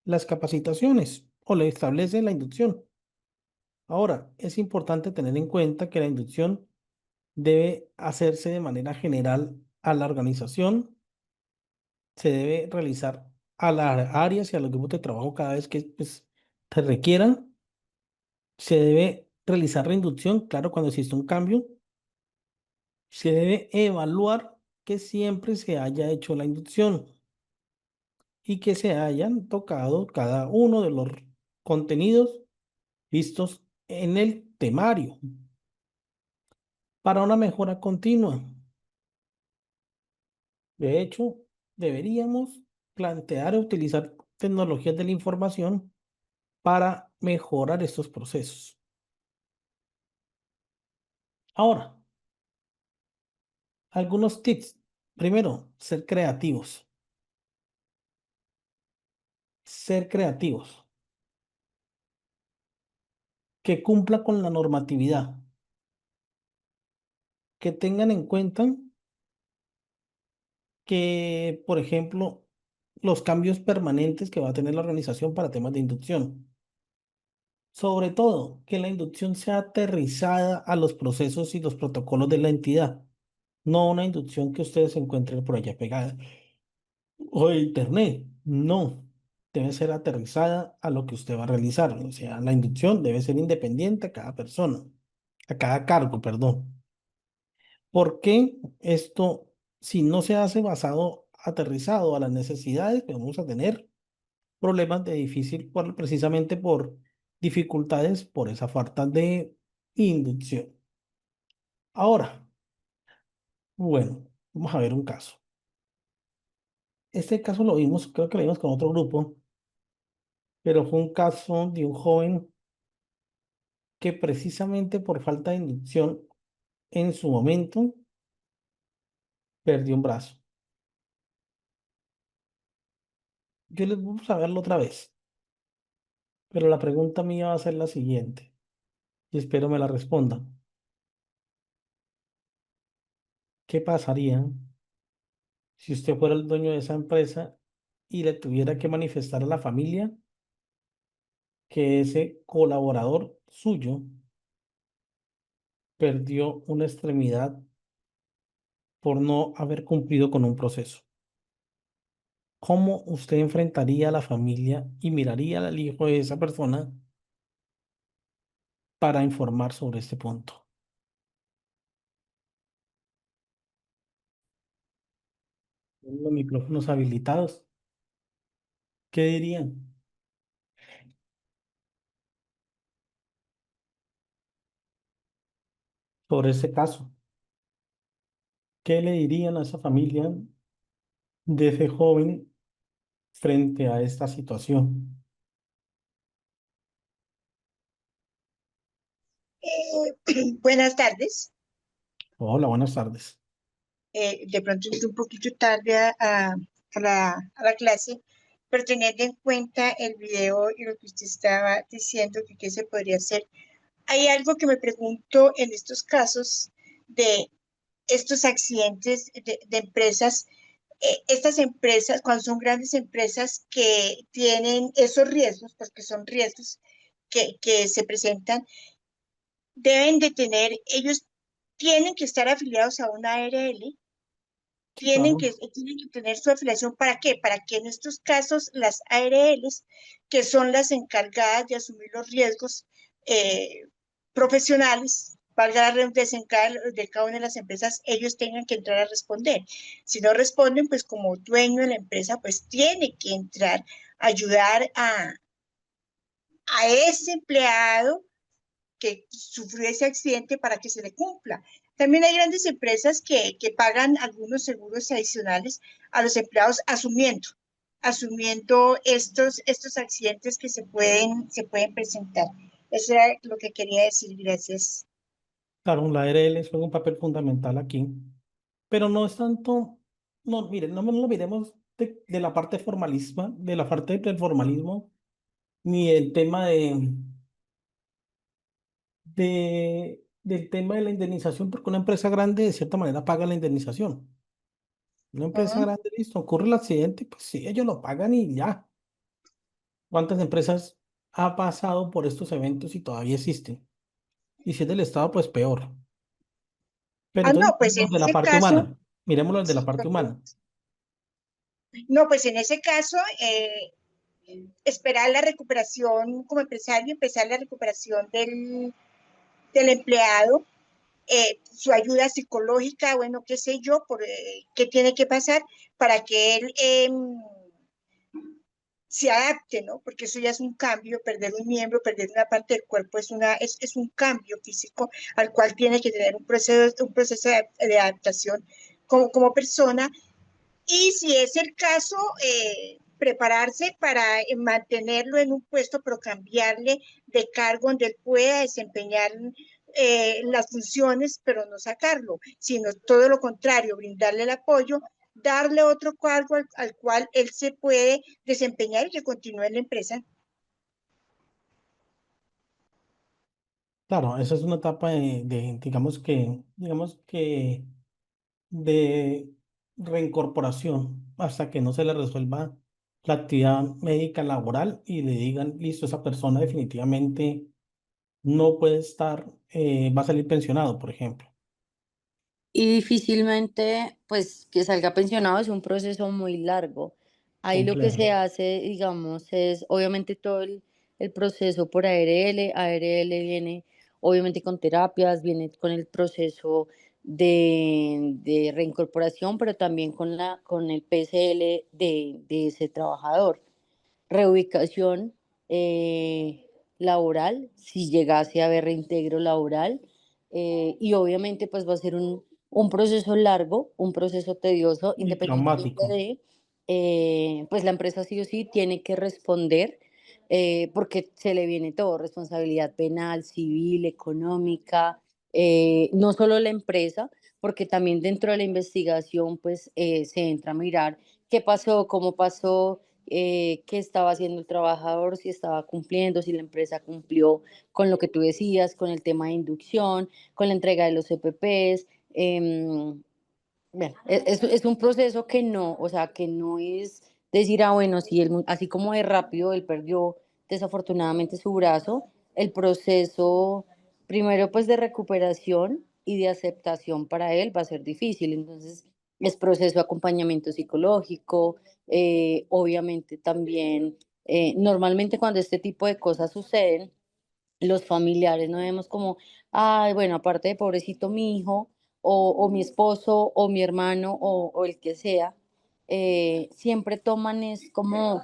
las capacitaciones o le establece la inducción. Ahora, es importante tener en cuenta que la inducción debe hacerse de manera general a la organización, se debe realizar a las áreas y a los grupos de trabajo cada vez que pues, se requieran, se debe realizar reinducción, claro, cuando existe un cambio, se debe evaluar que siempre se haya hecho la inducción y que se hayan tocado cada uno de los contenidos vistos en el temario para una mejora continua. De hecho, deberíamos plantear e utilizar tecnologías de la información para mejorar estos procesos. Ahora, algunos tips. Primero, ser creativos. Ser creativos. Que cumpla con la normatividad. Que tengan en cuenta que, por ejemplo, los cambios permanentes que va a tener la organización para temas de inducción. Sobre todo, que la inducción sea aterrizada a los procesos y los protocolos de la entidad, no una inducción que ustedes encuentren por allá pegada o de internet. No, debe ser aterrizada a lo que usted va a realizar. O sea, la inducción debe ser independiente a cada persona, a cada cargo, perdón. ¿Por qué esto, si no se hace basado, aterrizado a las necesidades, pues vamos a tener problemas de difícil, precisamente por dificultades por esa falta de inducción? Ahora, bueno, vamos a ver un caso. Este caso lo vimos, creo que lo vimos con otro grupo, pero fue un caso de un joven que precisamente por falta de inducción en su momento perdió un brazo. Yo les voy a verlo otra vez, pero la pregunta mía va a ser la siguiente y espero me la respondan. ¿Qué pasaría si usted fuera el dueño de esa empresa y le tuviera que manifestar a la familia que ese colaborador suyo perdió una extremidad por no haber cumplido con un proceso? ¿Cómo usted enfrentaría a la familia y miraría al hijo de esa persona para informar sobre este punto? Los micrófonos habilitados, ¿qué dirían sobre este caso? ¿Qué le dirían a esa familia de ese joven frente a esta situación? Buenas tardes. Hola, buenas tardes. De pronto entré un poquito tarde a la clase, pero teniendo en cuenta el video y lo que usted estaba diciendo, que qué se podría hacer, hay algo que me pregunto en estos casos de estos accidentes de empresas. Estas empresas, cuando son grandes empresas que tienen esos riesgos, porque son riesgos que se presentan, deben de tener, ellos tienen que estar afiliados a una ARL, Sí, claro. tienen que tener su afiliación. ¿Para qué? Para que en estos casos las ARLs, que son las encargadas de asumir los riesgos eh, profesionales, valga la redundancia, de cada una de las empresas, ellos tengan que entrar a responder. Si no responden, pues como dueño de la empresa, pues tiene que entrar a ayudar a ese empleado que sufrió ese accidente para que se le cumpla. También hay grandes empresas que pagan algunos seguros adicionales a los empleados asumiendo estos accidentes que se pueden presentar. Eso era lo que quería decir. Gracias. Claro, la ARL juega un papel fundamental aquí, pero no es tanto, no, miren, no lo miremos de la parte formalismo, de la parte del formalismo, ni el tema del tema de la indemnización, porque una empresa grande de cierta manera paga la indemnización. Una empresa Ujú. grande, listo, ocurre el accidente, pues sí, ellos lo pagan y ya. ¿Cuántas empresas ha pasado por estos eventos y todavía existen? Y si es del Estado, pues peor. Pero Ah, entonces, no, pues en los de la ese parte caso, humana, miremoslo de la sí, parte humana. no, pues en ese caso, esperar la recuperación como empresario, empezar la recuperación del empleado, su ayuda psicológica, bueno, qué sé yo, qué tiene que pasar para que él se adapte, ¿no? Porque eso ya es un cambio, perder un miembro, perder una parte del cuerpo es un cambio físico al cual tiene que tener un proceso de adaptación como persona. Y si es el caso, prepararse para mantenerlo en un puesto, pero cambiarle de cargo donde él pueda desempeñar las funciones, pero no sacarlo, sino todo lo contrario, brindarle el apoyo, darle otro cargo al cual él se puede desempeñar y que continúe en la empresa. Claro, esa es una etapa digamos que de reincorporación hasta que no se le resuelva la actividad médica laboral y le digan, listo, esa persona definitivamente no puede estar, va a salir pensionado, por ejemplo. Y difícilmente, pues, que salga pensionado es un proceso muy largo. Ahí lo que Complejo. se hace, digamos, es obviamente todo el proceso por ARL. ARL viene obviamente con terapias, viene con el proceso de reincorporación, pero también con el PSL de ese trabajador. Reubicación laboral, si llegase a haber reintegro laboral, y obviamente pues va a ser un proceso largo, un proceso tedioso, Y independientemente traumático. pues la empresa sí o sí tiene que responder, porque se le viene todo, responsabilidad penal, civil, económica, no solo la empresa, porque también dentro de la investigación pues se entra a mirar qué pasó, cómo pasó, qué estaba haciendo el trabajador, si estaba cumpliendo, si la empresa cumplió con lo que tú decías, con el tema de inducción, con la entrega de los CPPs. Bueno, es un proceso que no, o sea, que no es decir, ah, bueno, si él, así como de rápido él perdió desafortunadamente su brazo, el proceso primero pues de recuperación y de aceptación para él va a ser difícil. Entonces, es proceso de acompañamiento psicológico, obviamente también, normalmente cuando este tipo de cosas suceden, los familiares no vemos como, ay, bueno, aparte de pobrecito mi hijo, o mi esposo, o mi hermano, o el que sea, siempre toman es como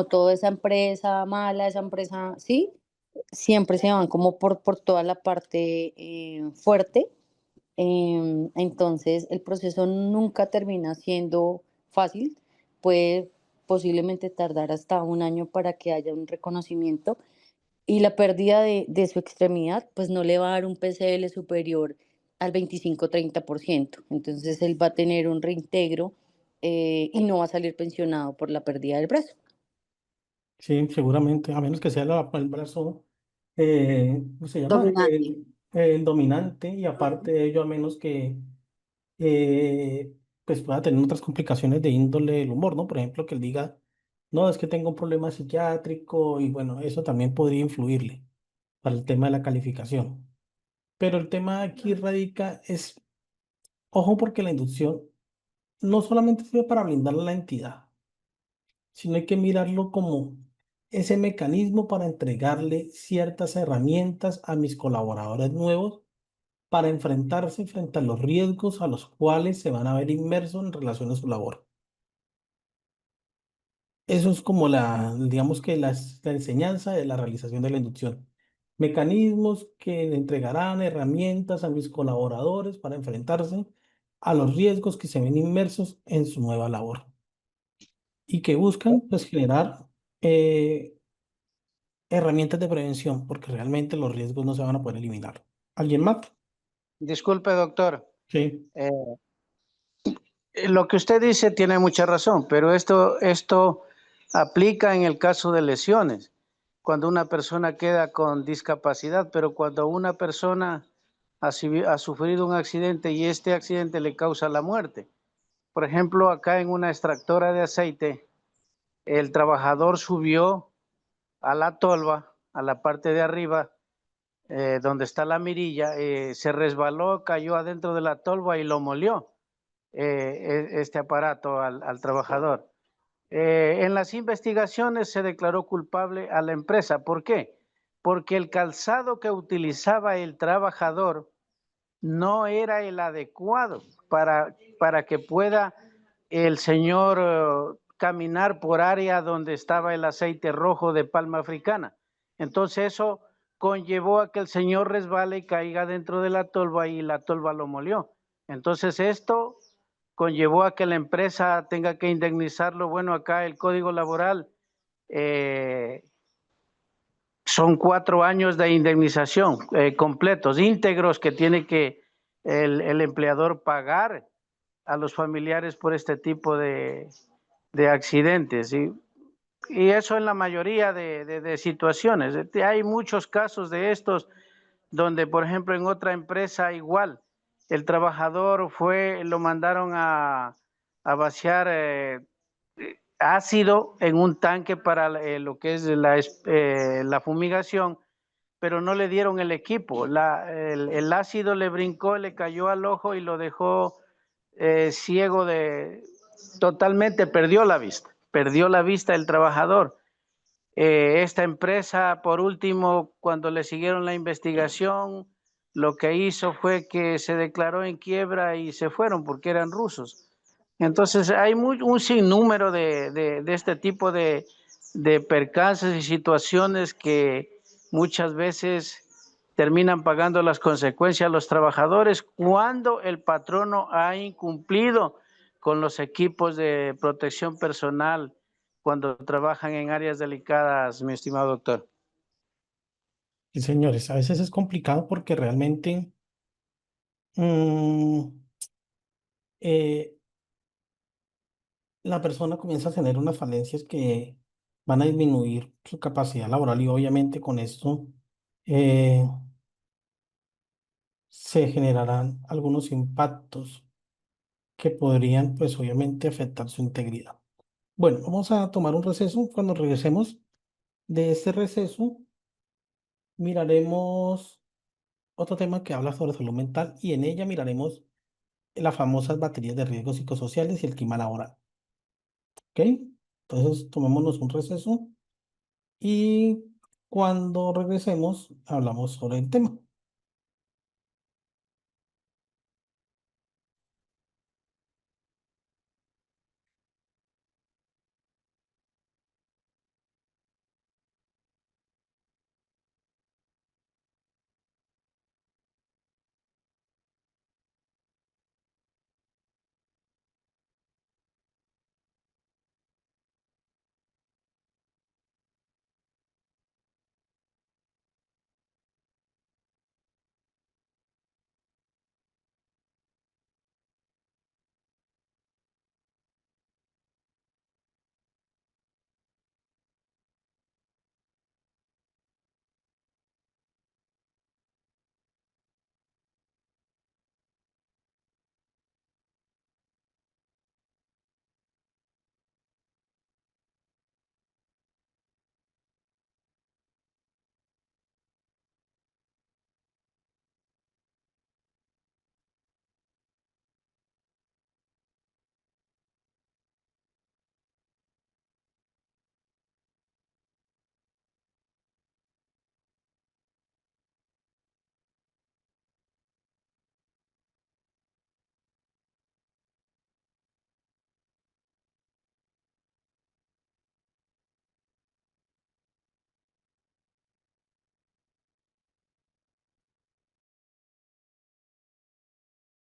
toda esa empresa mala, esa empresa, ¿sí? Siempre se van como por toda la parte fuerte. Entonces, el proceso nunca termina siendo fácil, puede posiblemente tardar hasta un año para que haya un reconocimiento, y la pérdida de su extremidad, pues no le va a dar un PCL superior al 25-30%. Entonces él va a tener un reintegro y no va a salir pensionado por la pérdida del brazo. Sí, seguramente, a menos que sea el brazo, ¿cómo se llama? Dominante. El dominante, y aparte de ello, a menos que eh, pues pueda tener otras complicaciones de índole del humor, ¿no? Por ejemplo, que él diga, no, es que tengo un problema psiquiátrico, y bueno, eso también podría influirle para el tema de la calificación. Pero el tema aquí radica es, ojo, porque la inducción no solamente sirve para blindar la entidad, sino hay que mirarlo como ese mecanismo para entregarle ciertas herramientas a mis colaboradores nuevos para enfrentarse frente a los riesgos a los cuales se van a ver inmersos en relación a su labor. Eso es como digamos que la enseñanza de la realización de la inducción. Mecanismos que le entregarán herramientas a mis colaboradores para enfrentarse a los riesgos que se ven inmersos en su nueva labor y que buscan pues generar eh, herramientas de prevención, porque realmente los riesgos no se van a poder eliminar. ¿Alguien más? Disculpe, doctor. Sí, Eh, lo que usted dice tiene mucha razón, pero esto aplica en el caso de lesiones, cuando una persona queda con discapacidad, pero cuando una persona ha sufrido un accidente y este accidente le causa la muerte. Por ejemplo, acá en una extractora de aceite, el trabajador subió a la tolva, a la parte de arriba, donde está la mirilla, se resbaló, cayó adentro de la tolva y lo molió este aparato al trabajador. En las investigaciones se declaró culpable a la empresa. ¿Por qué? Porque el calzado que utilizaba el trabajador no era el adecuado para que pueda el señor caminar por área donde estaba el aceite rojo de palma africana. Entonces eso conllevó a que el señor resbale y caiga dentro de la tolva y la tolva lo molió. Entonces esto conllevó a que la empresa tenga que indemnizarlo. Bueno, acá el Código Laboral eh, son 4 años de indemnización completos, íntegros, que tiene que el empleador pagar a los familiares por este tipo de accidentes. Y eso en la mayoría de situaciones. Hay muchos casos de estos donde, por ejemplo, en otra empresa igual, el trabajador lo mandaron a vaciar ácido en un tanque para lo que es la fumigación, pero no le dieron el equipo. El ácido le brincó, le cayó al ojo y lo dejó ciego totalmente, perdió la vista el trabajador. Esta empresa, por último, cuando le siguieron la investigación, lo que hizo fue que se declaró en quiebra y se fueron porque eran rusos. Entonces hay un sinnúmero de este tipo de percances y situaciones que muchas veces terminan pagando las consecuencias los trabajadores cuando el patrono ha incumplido con los equipos de protección personal cuando trabajan en áreas delicadas, mi estimado doctor. sí, señores, a veces es complicado porque realmente mm, eh, la persona comienza a tener unas falencias que van a disminuir su capacidad laboral y obviamente con esto eh, se generarán algunos impactos que podrían pues obviamente afectar su integridad. Bueno, vamos a tomar un receso. Cuando regresemos de este receso, miraremos otro tema que habla sobre salud mental y en ella miraremos las famosas baterías de riesgos psicosociales y el clima laboral. ¿Ok? Entonces, tomémonos un receso y cuando regresemos hablamos sobre el tema.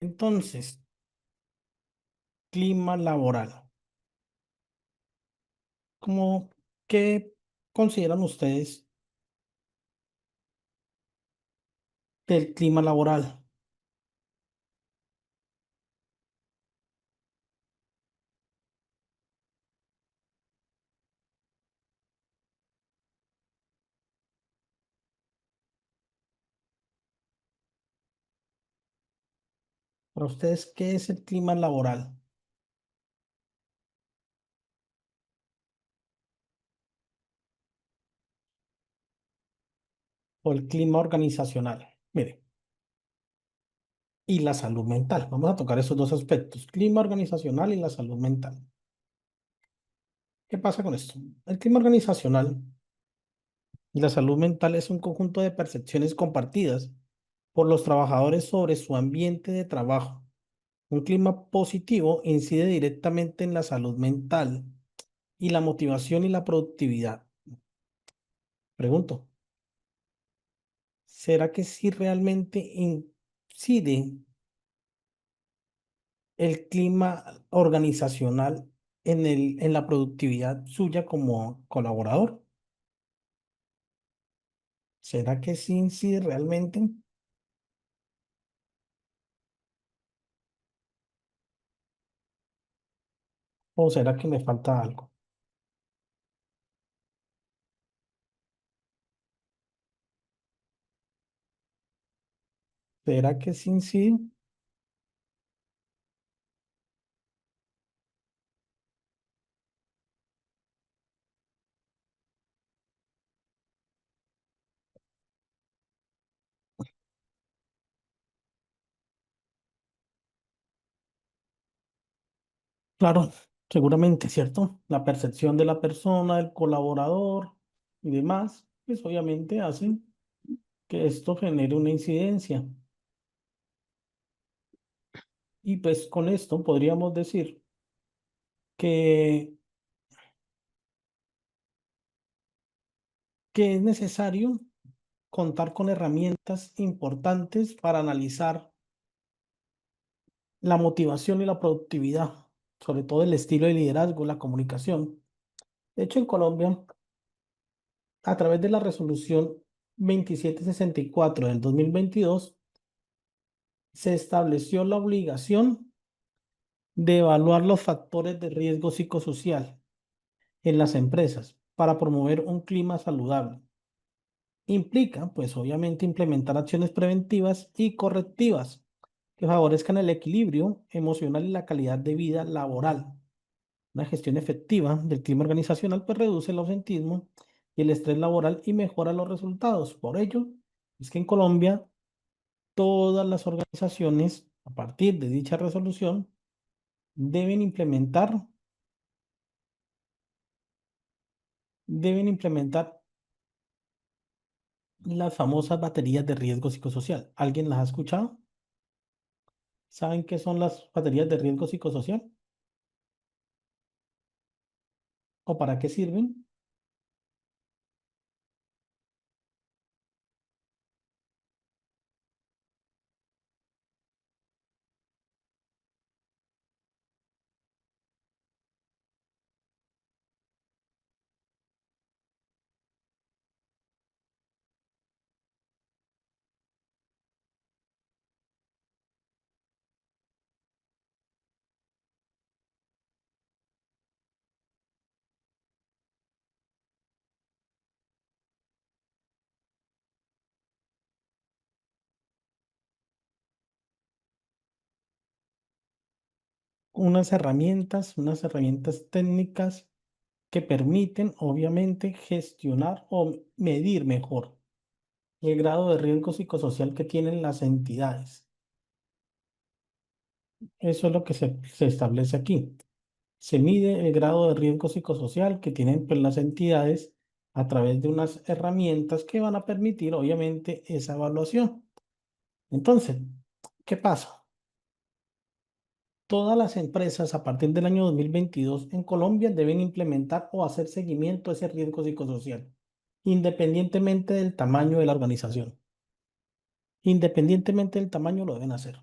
Entonces, clima laboral. ¿Cómo, qué consideran ustedes del clima laboral? Para ustedes, ¿qué es el clima laboral o el clima organizacional? Mire, y la salud mental. Vamos a tocar esos dos aspectos, clima organizacional y la salud mental. ¿Qué pasa con esto? El clima organizacional y la salud mental es un conjunto de percepciones compartidas por los trabajadores sobre su ambiente de trabajo. Un clima positivo incide directamente en la salud mental y la motivación y la productividad. Pregunto, ¿será que sí realmente incide el clima organizacional en la productividad suya como colaborador? ¿Será que sí incide realmente? ¿O será que me falta algo? ¿Será que sí incide? Claro, seguramente, ¿cierto? La percepción de la persona, del colaborador y demás, pues obviamente hacen que esto genere una incidencia. Y pues con esto podríamos decir que, que es necesario contar con herramientas importantes para analizar la motivación y la productividad, sobre todo el estilo de liderazgo, la comunicación. De hecho, en Colombia, a través de la resolución 2764 del 2022, se estableció la obligación de evaluar los factores de riesgo psicosocial en las empresas para promover un clima saludable. Implica, pues obviamente, implementar acciones preventivas y correctivas que favorezcan el equilibrio emocional y la calidad de vida laboral. Una gestión efectiva del clima organizacional pues reduce el ausentismo y el estrés laboral y mejora los resultados. Por ello, es que en Colombia todas las organizaciones, a partir de dicha resolución, deben implementar, deben implementar las famosas baterías de riesgo psicosocial. ¿Alguien las ha escuchado? ¿Saben qué son las baterías de riesgo psicosocial? ¿O para qué sirven? Unas herramientas técnicas que permiten, obviamente, gestionar o medir mejor el grado de riesgo psicosocial que tienen las entidades. Eso es lo que se establece aquí. Se mide el grado de riesgo psicosocial que tienen pues, las entidades a través de unas herramientas que van a permitir, obviamente, esa evaluación. Entonces, ¿qué pasa? Todas las empresas a partir del año 2022 en Colombia deben implementar o hacer seguimiento a ese riesgo psicosocial, independientemente del tamaño de la organización. Independientemente del tamaño lo deben hacer.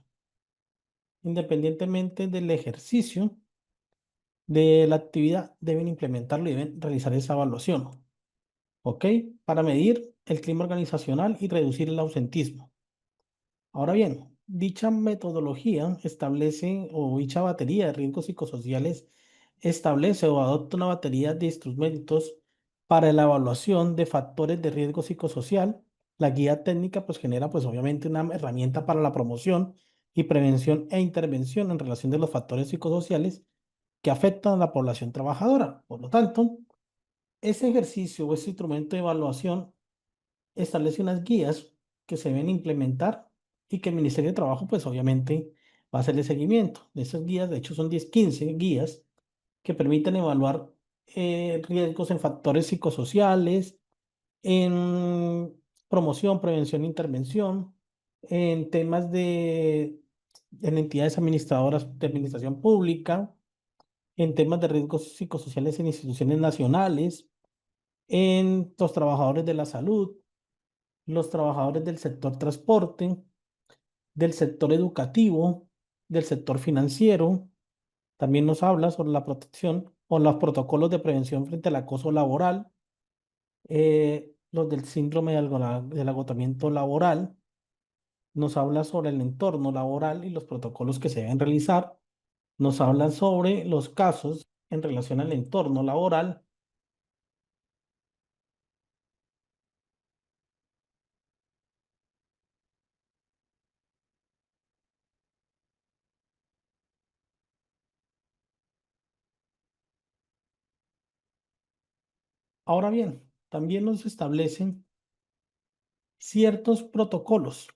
independientemente del ejercicio de la actividad, deben implementarlo y deben realizar esa evaluación, ¿ok? Para medir el clima organizacional y reducir el ausentismo. Ahora bien, dicha metodología establece, o dicha batería de riesgos psicosociales establece o adopta una batería de instrumentos para la evaluación de factores de riesgo psicosocial. La guía técnica pues genera pues obviamente una herramienta para la promoción y prevención e intervención en relación de los factores psicosociales que afectan a la población trabajadora. Por lo tanto, ese ejercicio o ese instrumento de evaluación establece unas guías que se deben implementar y que el Ministerio de Trabajo, pues obviamente, va a hacerle seguimiento. De esas guías, de hecho, son 10 15 guías que permiten evaluar riesgos en factores psicosociales, en promoción, prevención e intervención, en temas en entidades administradoras de administración pública, en temas de riesgos psicosociales en instituciones nacionales, en los trabajadores de la salud, los trabajadores del sector transporte, del sector educativo, del sector financiero. También nos habla sobre la protección o los protocolos de prevención frente al acoso laboral, los del síndrome del agotamiento laboral. Nos habla sobre el entorno laboral y los protocolos que se deben realizar. Nos habla sobre los casos en relación al entorno laboral. Ahora bien, también nos establecen ciertos protocolos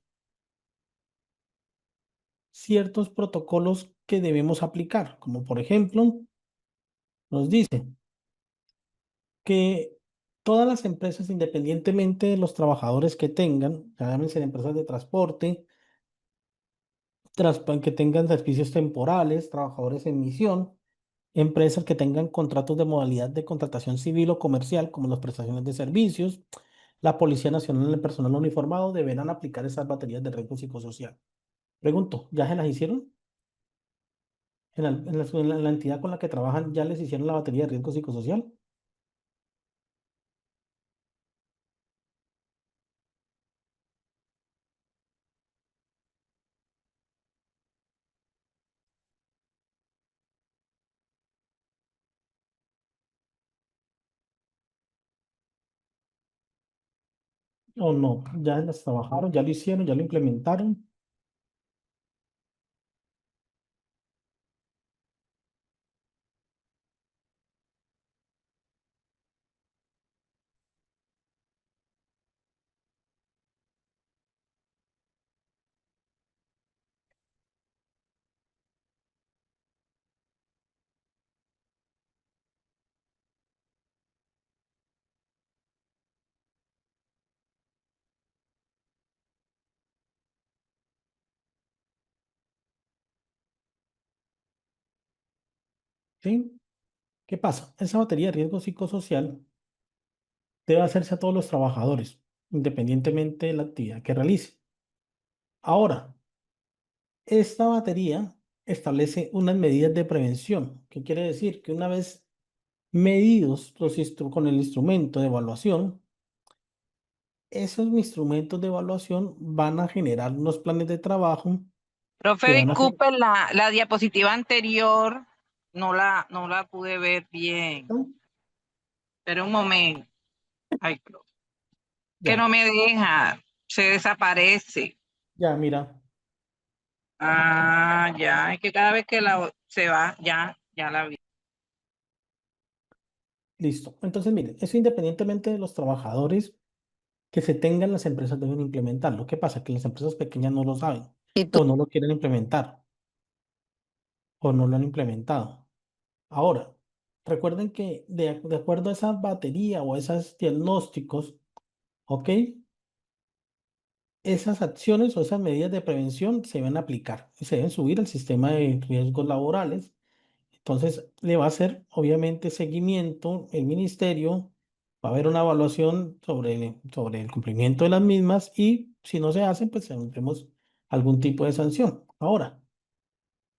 que debemos aplicar, como por ejemplo, nos dice que todas las empresas, independientemente de los trabajadores que tengan, llámense empresas de transporte, que tengan servicios temporales, trabajadores en misión, empresas que tengan contratos de modalidad de contratación civil o comercial, como las prestaciones de servicios, la Policía Nacional y el personal uniformado deberán aplicar esas baterías de riesgo psicosocial. Pregunto, ¿ya se las hicieron? ¿En la entidad con la que trabajan ya les hicieron la batería de riesgo psicosocial? ¿O no? ¿Ya las trabajaron? ¿Ya lo hicieron? ¿Ya lo implementaron? ¿Sí? ¿Qué pasa? Esa batería de riesgo psicosocial debe hacerse a todos los trabajadores, independientemente de la actividad que realicen. Ahora, esta batería establece unas medidas de prevención. ¿Qué quiere decir? Que una vez medidos con el instrumento de evaluación, esos instrumentos de evaluación van a generar unos planes de trabajo Profe, que van a ser... disculpe, la diapositiva anterior no la pude ver bien. Pero un momento. Ay, profe, que Ya, no me deja, se desaparece. ya, mira, Ah, ya, es que cada vez que se va, ya la vi. listo. Entonces, mire, eso independientemente de los trabajadores que se tengan, las empresas deben implementarlo. ¿Qué pasa? Que las empresas pequeñas no lo saben ¿Y tú? o no lo quieren implementar o no lo han implementado. Ahora, recuerden que de acuerdo a esa batería o a esos diagnósticos, ¿ok? Esas acciones o esas medidas de prevención se deben aplicar y se deben subir al sistema de riesgos laborales. Entonces, le va a hacer, obviamente, seguimiento el ministerio, va a haber una evaluación sobre el cumplimiento de las mismas y si no se hacen, pues tendremos algún tipo de sanción. Ahora,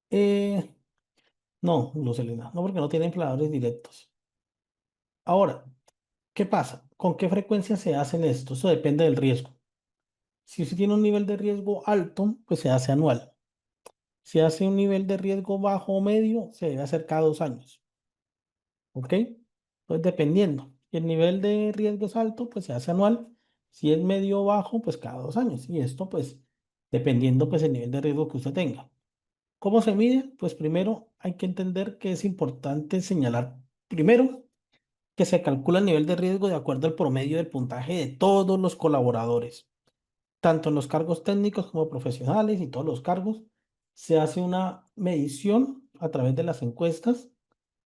Eh, no, Lucelina, no porque no tiene infladores directos. Ahora, ¿qué pasa? ¿Con qué frecuencia se hacen esto? Eso depende del riesgo. Si usted tiene un nivel de riesgo alto, pues se hace anual. Si hace un nivel de riesgo bajo o medio, se debe hacer cada 2 años. ¿Ok? Pues dependiendo. Si el nivel de riesgo es alto, pues se hace anual. Si es medio o bajo, pues cada 2 años. Y esto, pues, dependiendo, pues, el nivel de riesgo que usted tenga. ¿Cómo se mide? Pues primero hay que entender que es importante señalar, primero, que se calcula el nivel de riesgo de acuerdo al promedio del puntaje de todos los colaboradores, tanto en los cargos técnicos como profesionales y todos los cargos. Se hace una medición a través de las encuestas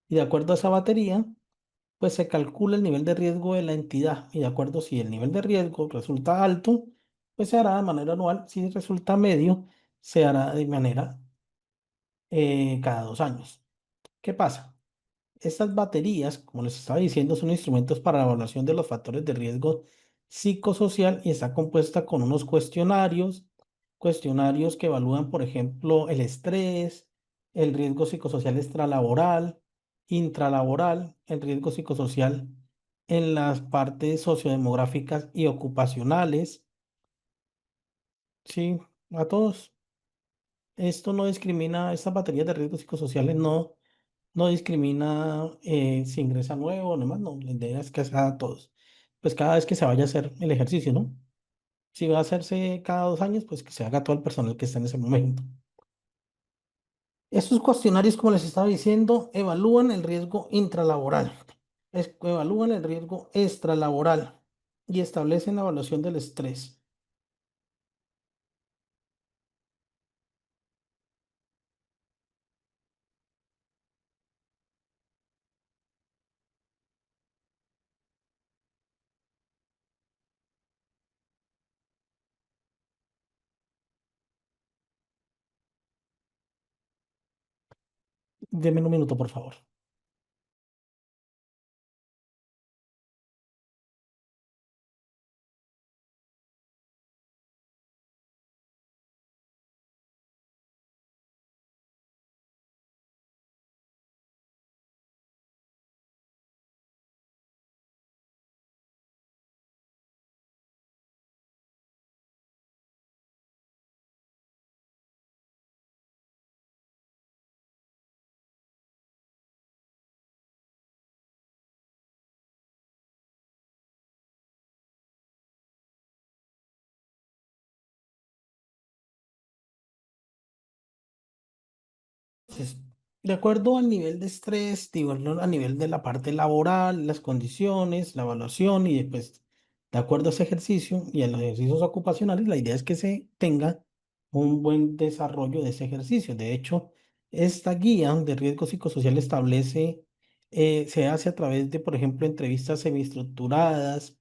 y de acuerdo a esa batería, pues se calcula el nivel de riesgo de la entidad y de acuerdo si el nivel de riesgo resulta alto, pues se hará de manera anual. Si resulta medio, se hará de manera cada 2 años. ¿Qué pasa? Estas baterías, como les estaba diciendo, son instrumentos para la evaluación de los factores de riesgo psicosocial y está compuesta con unos cuestionarios que evalúan, por ejemplo, el estrés, el riesgo psicosocial extralaboral, intralaboral, el riesgo psicosocial en las partes sociodemográficas y ocupacionales. Sí, a todos. Esto no discrimina, estas baterías de riesgos psicosociales no discrimina si ingresa nuevo o demás, no, la idea es que sea a todos. Pues cada vez que se vaya a hacer el ejercicio, ¿no? Si va a hacerse cada 2 años, pues que se haga todo el personal que está en ese momento. Estos cuestionarios, como les estaba diciendo, evalúan el riesgo intralaboral, evalúan el riesgo extralaboral y establecen la evaluación del estrés. Deme un minuto, por favor. Entonces, de acuerdo al nivel de estrés, digo, ¿no? A nivel de la parte laboral, las condiciones, la evaluación y después, de acuerdo a ese ejercicio y a los ejercicios ocupacionales, la idea es que se tenga un buen desarrollo de ese ejercicio. De hecho, esta guía de riesgo psicosocial establece, se hace a través de, por ejemplo, entrevistas semiestructuradas,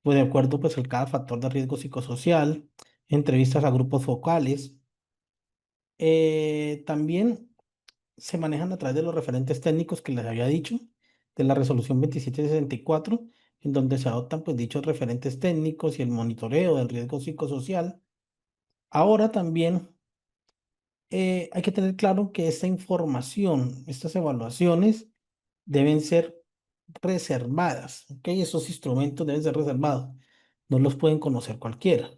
pues de acuerdo pues a cada factor de riesgo psicosocial, entrevistas a grupos focales. También se manejan a través de los referentes técnicos que les había dicho, de la resolución 2764, en donde se adoptan pues dichos referentes técnicos y el monitoreo del riesgo psicosocial. Ahora también hay que tener claro que esta información, estas evaluaciones deben ser reservadas, ¿ok? Esos instrumentos deben ser reservados, no los pueden conocer cualquiera.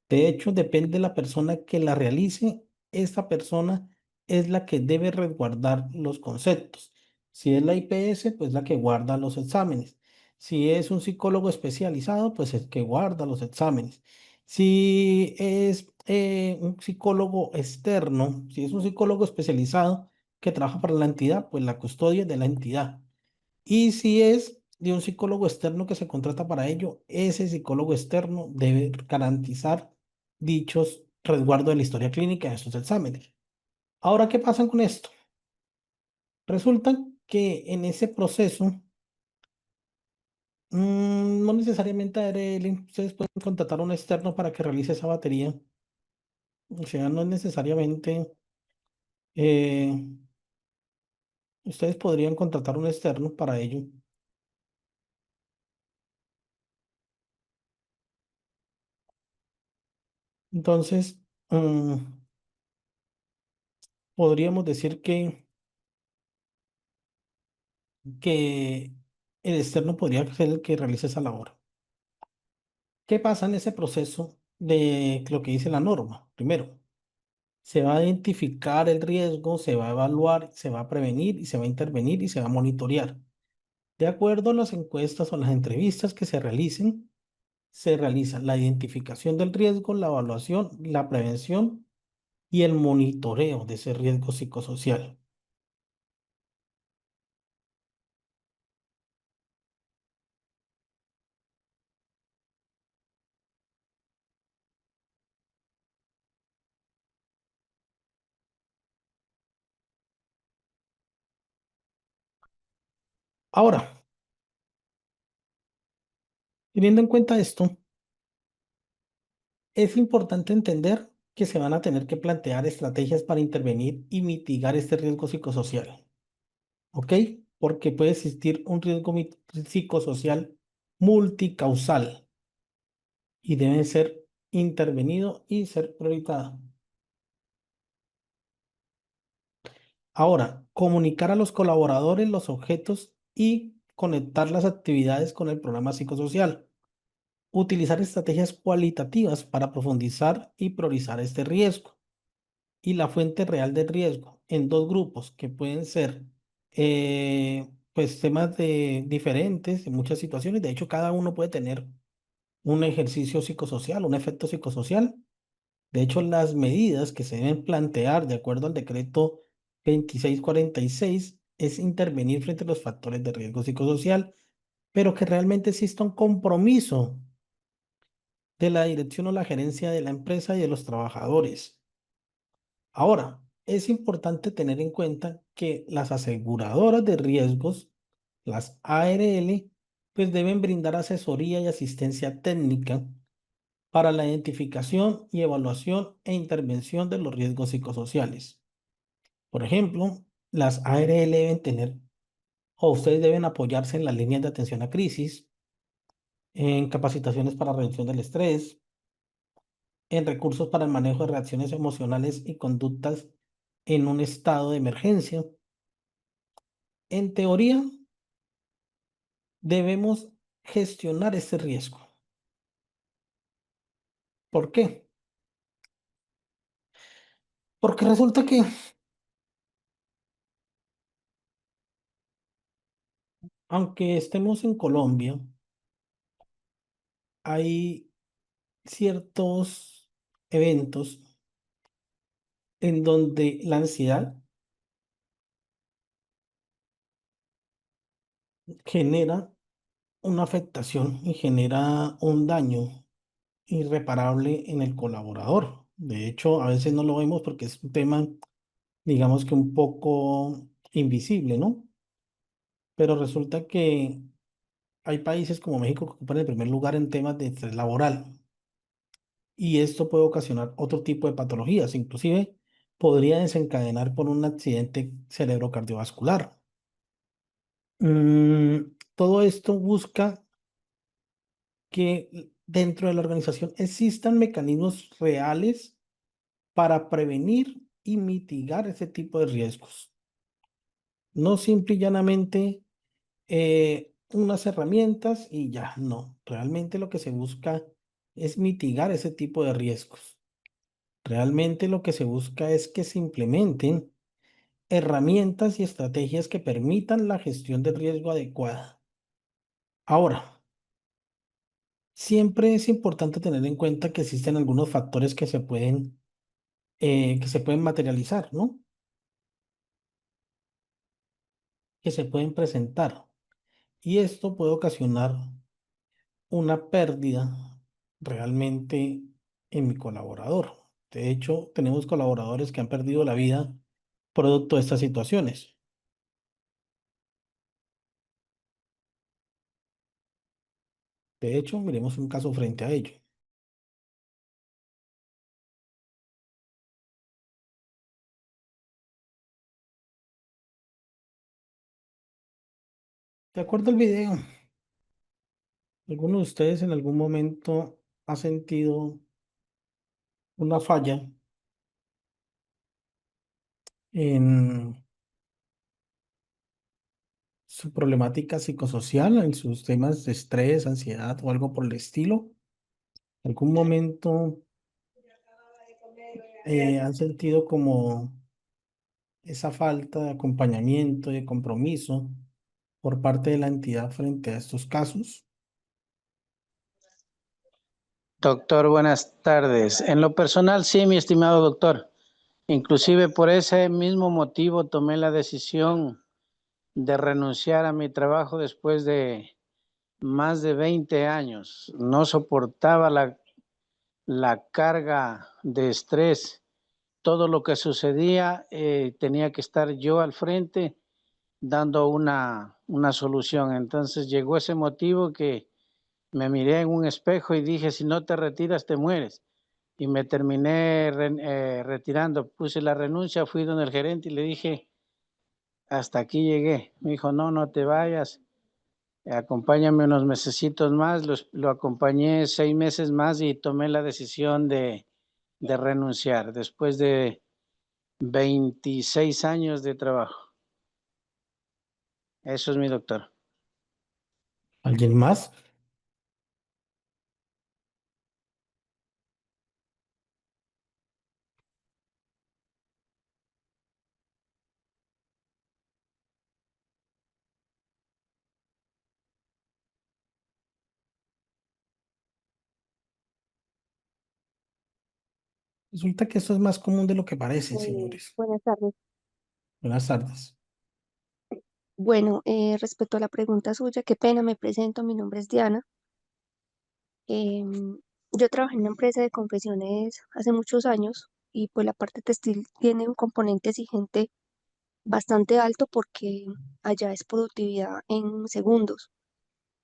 De hecho, depende de la persona que la realice, esta persona es la que debe resguardar los conceptos. Si es la IPS, pues la que guarda los exámenes. Si es un psicólogo especializado, pues el que guarda los exámenes. Si es un psicólogo externo, si es un psicólogo especializado que trabaja para la entidad, pues la custodia de la entidad. Y si es de un psicólogo externo que se contrata para ello, ese psicólogo externo debe garantizar dichos resguardo de la historia clínica de estos exámenes. Ahora, ¿qué pasa con esto? Resulta que en ese proceso, no necesariamente ARL, ustedes pueden contratar a un externo para que realice esa batería. O sea, no es necesariamente, eh, ustedes podrían contratar un externo para ello. Entonces, mm, podríamos decir que el externo podría ser el que realice esa labor. ¿Qué pasa en ese proceso de lo que dice la norma? Primero, se va a identificar el riesgo, se va a evaluar, se va a prevenir y se va a intervenir y se va a monitorear. De acuerdo a las encuestas o las entrevistas que se realicen, se realiza la identificación del riesgo, la evaluación, la prevención y el monitoreo de ese riesgo psicosocial. Ahora, teniendo en cuenta esto, es importante entender que se van a tener que plantear estrategias para intervenir y mitigar este riesgo psicosocial, ¿ok? Porque puede existir un riesgo psicosocial multicausal y debe ser intervenido y ser priorizado. Ahora, comunicar a los colaboradores los objetos y conectar las actividades con el programa psicosocial. Utilizar estrategias cualitativas para profundizar y priorizar este riesgo y la fuente real del riesgo en dos grupos que pueden ser pues temas de diferentes en muchas situaciones. De hecho, cada uno puede tener un ejercicio psicosocial, un efecto psicosocial. De hecho, las medidas que se deben plantear de acuerdo al decreto 2646 es intervenir frente a los factores de riesgo psicosocial, pero que realmente exista un compromiso de la dirección o la gerencia de la empresa y de los trabajadores. Ahora, es importante tener en cuenta que las aseguradoras de riesgos, las ARL, pues deben brindar asesoría y asistencia técnica para la identificación y evaluación e intervención de los riesgos psicosociales. Por ejemplo, las ARL deben tener o ustedes deben apoyarse en las líneas de atención a crisis, en capacitaciones para reducción del estrés, en recursos para el manejo de reacciones emocionales y conductas en un estado de emergencia. En teoría, debemos gestionar ese riesgo. ¿Por qué? Porque resulta que, aunque estemos en Colombia, hay ciertos eventos en donde la ansiedad genera una afectación y genera un daño irreparable en el colaborador. De hecho, a veces no lo vemos porque es un tema, digamos que un poco invisible, ¿no? Pero resulta que hay países como México que ocupan el primer lugar en temas de estrés laboral y esto puede ocasionar otro tipo de patologías, inclusive podría desencadenar por un accidente cerebrocardiovascular. Todo esto busca que dentro de la organización existan mecanismos reales para prevenir y mitigar ese tipo de riesgos. No simple y llanamente unas herramientas y ya, no. Realmente lo que se busca es mitigar ese tipo de riesgos. Realmente lo que se busca es que se implementen herramientas y estrategias que permitan la gestión del riesgo adecuada. Ahora, siempre es importante tener en cuenta que existen algunos factores que se pueden materializar, ¿no? Que se pueden presentar. Y esto puede ocasionar una pérdida realmente en mi colaborador. De hecho, tenemos colaboradores que han perdido la vida producto de estas situaciones. De hecho, miremos un caso frente a ello. De acuerdo al video, ¿alguno de ustedes en algún momento ha sentido una falla en su problemática psicosocial, en sus temas de estrés, ansiedad o algo por el estilo? ¿Algún momento han sentido como esa falta de acompañamiento y de compromiso por parte de la entidad frente a estos casos? Doctor, buenas tardes. En lo personal, sí, mi estimado doctor. Inclusive por ese mismo motivo tomé la decisión de renunciar a mi trabajo después de más de 20 años. No soportaba la carga de estrés. Todo lo que sucedía, tenía que estar yo al frente dando una solución. Entonces llegó ese motivo que me miré en un espejo y dije, si no te retiras, te mueres. Y me terminé retirando. Puse la renuncia, fui donde el gerente y le dije, hasta aquí llegué. Me dijo, no, no te vayas. Acompáñame unos mesecitos más. Lo acompañé 6 meses más y tomé la decisión de renunciar después de 26 años de trabajo. Eso es mi doctor. ¿Alguien más? Resulta que esto es más común de lo que parece, señores. Buenas tardes. Buenas tardes. Bueno, respecto a la pregunta suya, qué pena, me presento, mi nombre es Diana. Yo trabajé en una empresa de confecciones hace muchos años y pues la parte textil tiene un componente exigente bastante alto porque allá es productividad en segundos.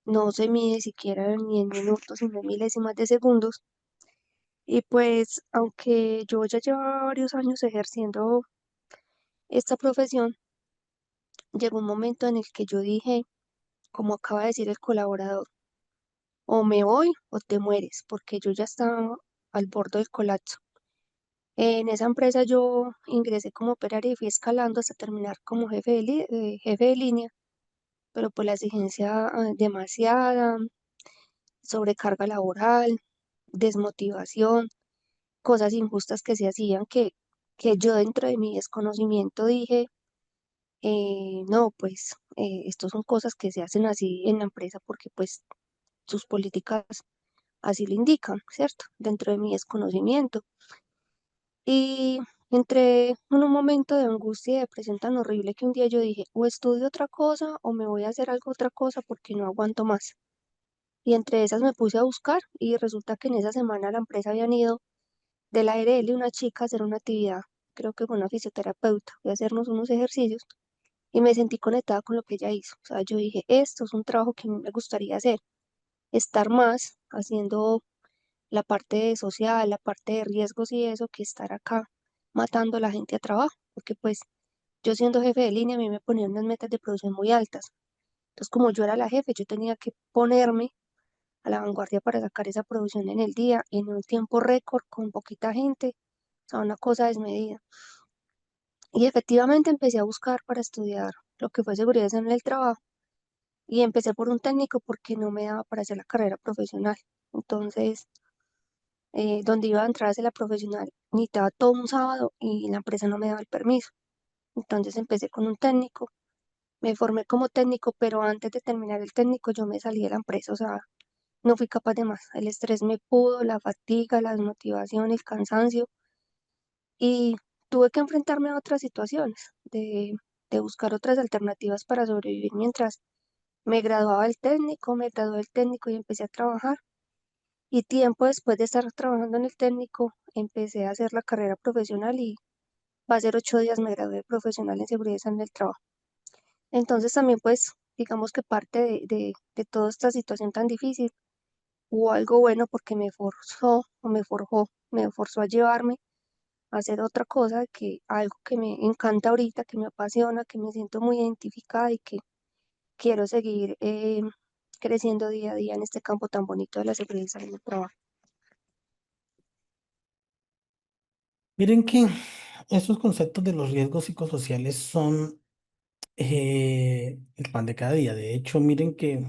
No se mide siquiera ni en minutos, sino en milésimas de segundos. Y pues, aunque yo ya llevaba varios años ejerciendo esta profesión, llegó un momento en el que yo dije, como acaba de decir el colaborador, o me voy o te mueres, porque yo ya estaba al borde del colapso. En esa empresa yo ingresé como operaria y fui escalando hasta terminar como jefe de línea, pero pues la exigencia demasiada, sobrecarga laboral, desmotivación, cosas injustas que se hacían que yo dentro de mi desconocimiento dije, no, pues esto son cosas que se hacen así en la empresa porque pues sus políticas así lo indican, ¿cierto? Dentro de mi desconocimiento. Y entré en un momento de angustia y depresión tan horrible que un día yo dije, o estudio otra cosa o me voy a hacer algo otra cosa porque no aguanto más. Y entre esas me puse a buscar y resulta que en esa semana a la empresa habían ido de la ARL una chica a hacer una actividad, creo que fue una fisioterapeuta, fue a hacernos unos ejercicios y me sentí conectada con lo que ella hizo. O sea, yo dije, esto es un trabajo que a mí me gustaría hacer, estar más haciendo la parte social, la parte de riesgos y eso, que estar acá matando a la gente a trabajo, porque pues yo siendo jefe de línea a mí me ponían unas metas de producción muy altas. Entonces, como yo era la jefe, yo tenía que ponerme a la vanguardia para sacar esa producción en el día, en un tiempo récord, con poquita gente, o sea, una cosa desmedida. Y efectivamente empecé a buscar para estudiar lo que fue seguridad en el trabajo y empecé por un técnico porque no me daba para hacer la carrera profesional. Entonces, donde iba a entrar a hacer la profesional, necesitaba todo un sábado y la empresa no me daba el permiso. Entonces empecé con un técnico, me formé como técnico, pero antes de terminar el técnico yo me salí de la empresa, o sea, no fui capaz de más. El estrés me pudo, la fatiga, la desmotivación, el cansancio y tuve que enfrentarme a otras situaciones, de buscar otras alternativas para sobrevivir mientras me graduaba el técnico, me gradué del técnico y empecé a trabajar. Y tiempo después de estar trabajando en el técnico, empecé a hacer la carrera profesional y va a ser 8 días me gradué de profesional en seguridad en el trabajo. Entonces también pues digamos que parte de toda esta situación tan difícil hubo algo bueno porque me forzó o me forjó, me forzó a llevarme a hacer otra cosa, que algo que me encanta ahorita, que me apasiona, que me siento muy identificada y que quiero seguir creciendo día a día en este campo tan bonito de la seguridad en el trabajo. Miren que estos conceptos de los riesgos psicosociales son el pan de cada día. De hecho, miren que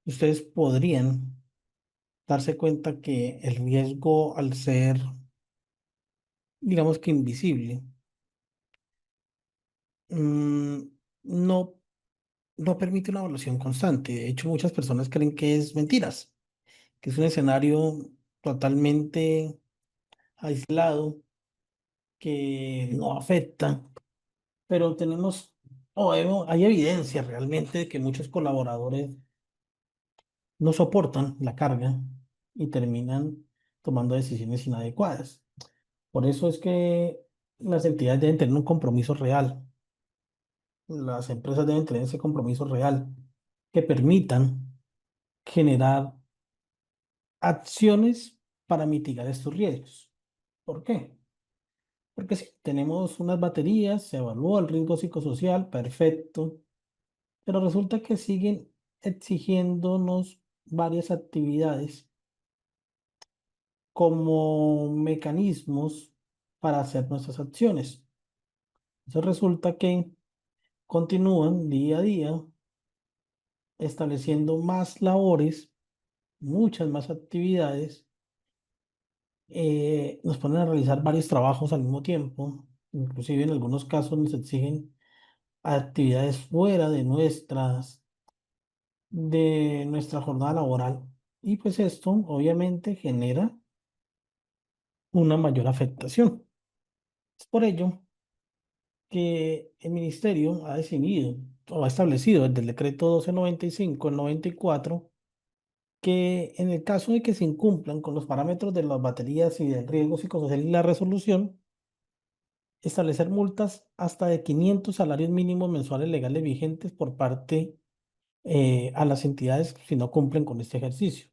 ustedes podrían darse cuenta que el riesgo, al ser, digamos que invisible, mm, no, no permite una evaluación constante. De hecho, muchas personas creen que es mentiras, que es un escenario totalmente aislado, que no afecta, pero tenemos, hay evidencia realmente de que muchos colaboradores no soportan la carga y terminan tomando decisiones inadecuadas. Por eso es que las entidades deben tener un compromiso real, las empresas deben tener ese compromiso real que permitan generar acciones para mitigar estos riesgos. ¿Por qué? Porque si tenemos unas baterías, se evalúa el riesgo psicosocial, perfecto, pero resulta que siguen exigiéndonos varias actividades como mecanismos para hacer nuestras acciones. Entonces resulta que continúan día a día estableciendo más labores, muchas más actividades, nos ponen a realizar varios trabajos al mismo tiempo, inclusive en algunos casos nos exigen actividades fuera de nuestra jornada laboral. Y pues esto obviamente genera una mayor afectación. Es por ello que el ministerio ha definido o ha establecido desde el decreto 1295 el 94 que en el caso de que se incumplan con los parámetros de las baterías y del riesgo psicosocial y la resolución, establecer multas hasta de 500 salarios mínimos mensuales legales vigentes por parte a las entidades si no cumplen con este ejercicio.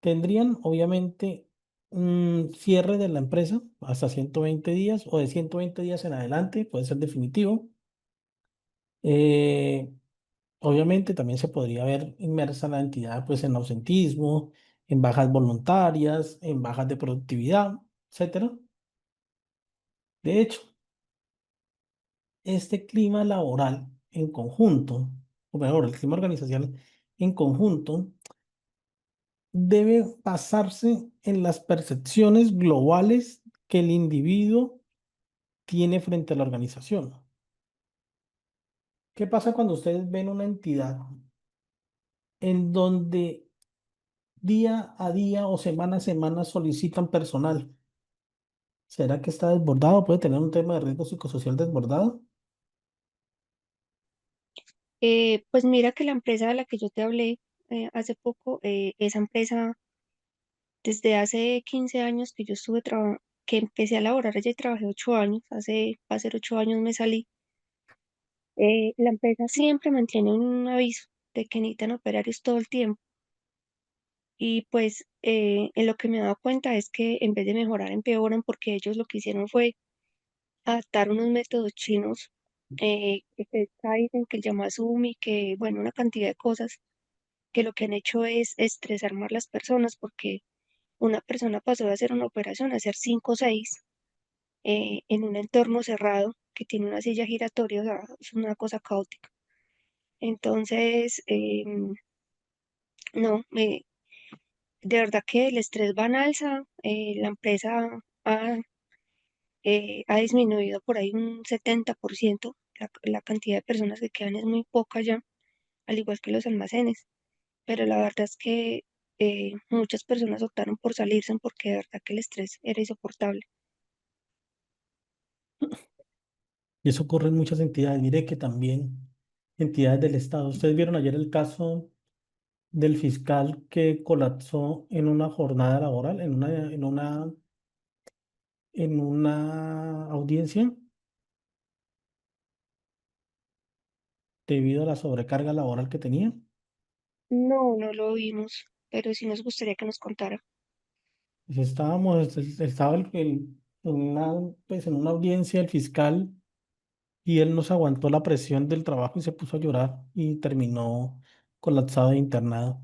Tendrían, obviamente, un cierre de la empresa hasta 120 días o de 120 días en adelante, puede ser definitivo. Eh, Obviamente también se podría ver inmersa la entidad pues en ausentismo, en bajas voluntarias, en bajas de productividad, etcétera. De hecho, este clima laboral en conjunto, o mejor, el clima organizacional en conjunto, debe basarse en las percepciones globales que el individuo tiene frente a la organización. ¿Qué pasa cuando ustedes ven una entidad en donde día a día o semana a semana solicitan personal? ¿Será que está desbordado? ¿Puede tener un tema de riesgo psicosocial desbordado? Pues mira que la empresa de la que yo te hablé hace poco, esa empresa, desde hace 15 años que yo que empecé a laborar allá y trabajé 8 años, va a ser 8 años me salí, la empresa siempre mantiene un aviso de que necesitan operarios todo el tiempo. Y pues en lo que me he dado cuenta es que en vez de mejorar empeoran porque ellos lo que hicieron fue adaptar unos métodos chinos que se dicen que el Yamasumi, que bueno, una cantidad de cosas que lo que han hecho es estresar más las personas porque una persona pasó de hacer una operación a hacer 5 o 6 en un entorno cerrado que tiene una silla giratoria, o sea, es una cosa caótica. Entonces, no, de verdad que el estrés va en alza, la empresa ha, ha disminuido por ahí un 70%, la cantidad de personas que quedan es muy poca ya, al igual que los almacenes, pero la verdad es que muchas personas optaron por salirse porque de verdad que el estrés era insoportable. Y eso ocurre en muchas entidades. Mire que también entidades del Estado. Ustedes vieron ayer el caso del fiscal que colapsó en una jornada laboral, en una audiencia debido a la sobrecarga laboral que tenía. No, no lo vimos, pero sí nos gustaría que nos contara. Pues estaba en una audiencia el fiscal y él no se aguantó la presión del trabajo y se puso a llorar y terminó colapsado e internado.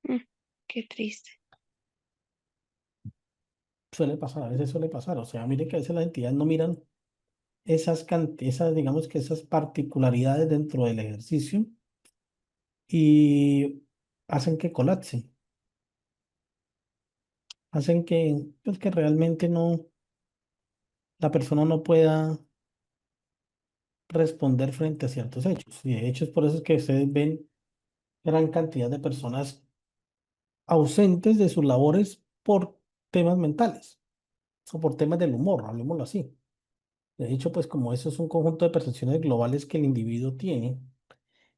Mm, qué triste. suele pasar, a veces suele pasar. O sea, mire que a veces las entidades no miran esas, digamos que esas particularidades dentro del ejercicio y hacen que colapse, hacen que, pues, que realmente no, la persona no pueda responder frente a ciertos hechos. Y de hecho es por eso que ustedes ven gran cantidad de personas ausentes de sus labores por temas mentales o por temas del humor, hablemoslo así. De hecho, pues como eso es un conjunto de percepciones globales que el individuo tiene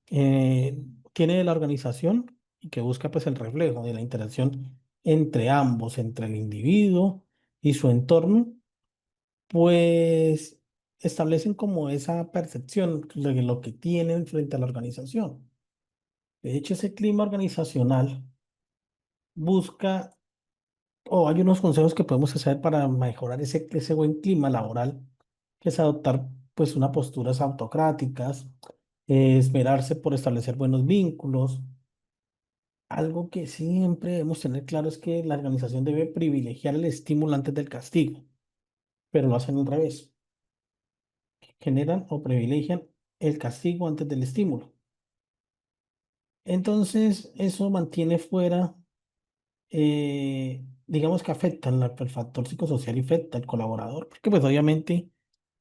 de la organización y que busca pues el reflejo de la interacción entre ambos, entre el individuo y su entorno, pues establecen como esa percepción de lo que tienen frente a la organización. De hecho, ese clima organizacional busca, o hay unos consejos que podemos hacer para mejorar ese buen clima laboral, que es adoptar pues unas posturas autocráticas, esmerarse por establecer buenos vínculos. Algo que siempre debemos tener claro es que la organización debe privilegiar el estímulo antes del castigo, pero lo hacen al revés. Generan o privilegian el castigo antes del estímulo. Entonces, eso mantiene fuera, digamos que afecta el factor psicosocial y afecta al colaborador, porque pues obviamente,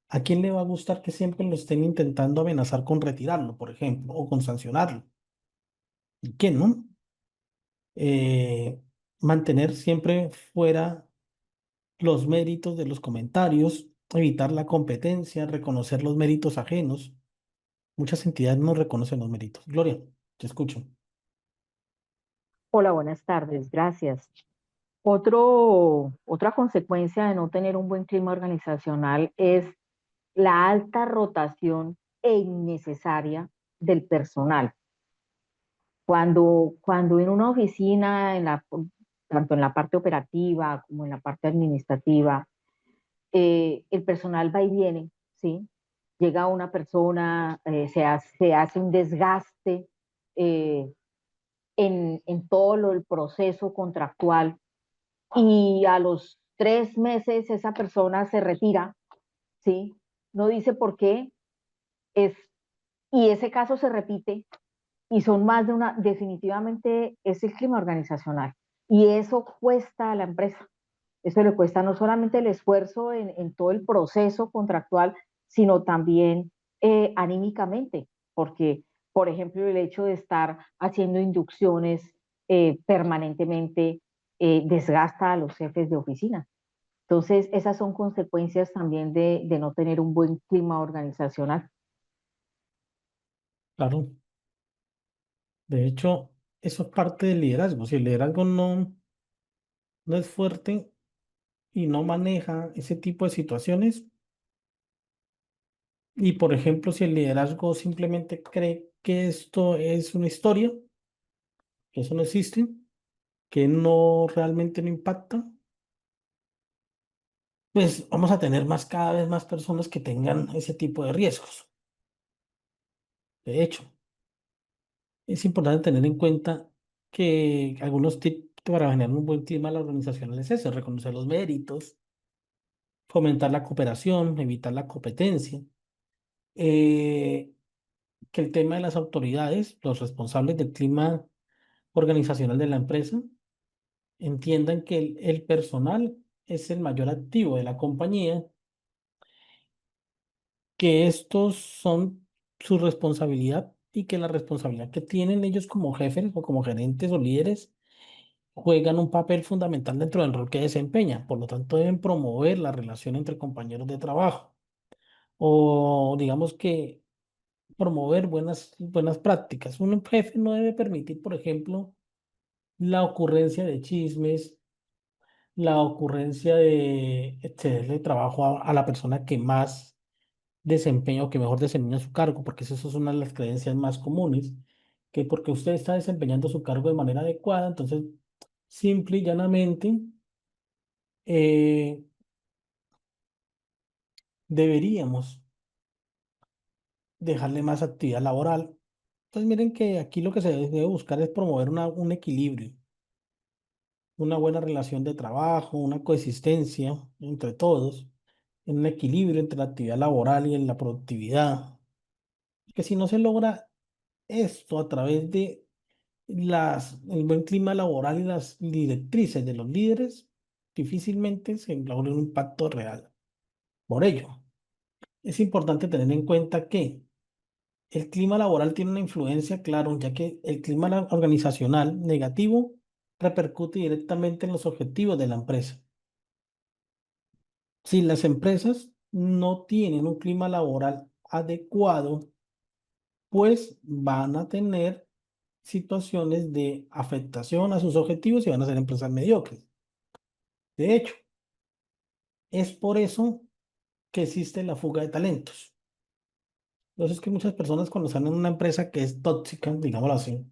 ¿a quién le va a gustar que siempre lo estén intentando amenazar con retirarlo, por ejemplo, o con sancionarlo? ¿Y quién no? Mantener siempre fuera los méritos de los comentarios, evitar la competencia, reconocer los méritos ajenos. Muchas entidades no reconocen los méritos. Gloria, te escucho. Hola, buenas tardes, gracias. Otra consecuencia de no tener un buen clima organizacional es la alta rotación e innecesaria del personal. Cuando en una oficina, tanto en la parte operativa como en la parte administrativa, el personal va y viene, ¿sí? Llega una persona, se hace un desgaste eh, en todo el proceso contractual y a los 3 meses esa persona se retira, ¿sí? No dice por qué, es, y ese caso se repite y son más de una, definitivamente es el clima organizacional y eso cuesta a la empresa. Eso le cuesta no solamente el esfuerzo en todo el proceso contractual, sino también anímicamente, porque, por ejemplo, el hecho de estar haciendo inducciones permanentemente desgasta a los jefes de oficina. Entonces, esas son consecuencias también de no tener un buen clima organizacional. Claro, de hecho, eso es parte del liderazgo. Si el liderazgo no es fuerte y no maneja ese tipo de situaciones, y por ejemplo, si el liderazgo simplemente cree que esto es una historia, que eso no existe, que no realmente no impacta, pues vamos a tener cada vez más personas que tengan ese tipo de riesgos. De hecho, es importante tener en cuenta que algunos tips para generar un buen clima en la organización es eso, reconocer los méritos, fomentar la cooperación, evitar la competencia, eh, que el tema de las autoridades, los responsables del clima organizacional de la empresa, entiendan que el personal es el mayor activo de la compañía, que estos son su responsabilidad y que la responsabilidad que tienen ellos como jefes o como gerentes o líderes juegan un papel fundamental dentro del rol que desempeñan. Por lo tanto, deben promover la relación entre compañeros de trabajo o digamos que promover buenas prácticas. Un jefe no debe permitir, por ejemplo, la ocurrencia de chismes, la ocurrencia de excederle trabajo a la persona que más desempeña o que mejor desempeña su cargo, porque eso es una de las creencias más comunes, que porque usted está desempeñando su cargo de manera adecuada, entonces simple y llanamente eh, deberíamos dejarle más actividad laboral. Pues miren que aquí lo que se debe buscar es promover un equilibrio una buena relación de trabajo, una coexistencia entre todos, un equilibrio entre la actividad laboral y en la productividad. Que si no se logra esto a través de el buen clima laboral y las directrices de los líderes, difícilmente se logra un impacto real. Por ello, es importante tener en cuenta que el clima laboral tiene una influencia, claro, ya que el clima organizacional negativo repercute directamente en los objetivos de la empresa. Si las empresas no tienen un clima laboral adecuado, pues van a tener situaciones de afectación a sus objetivos y van a ser empresas mediocres. De hecho, es por eso que existe la fuga de talentos. Entonces, que muchas personas cuando están en una empresa que es tóxica, digámoslo así,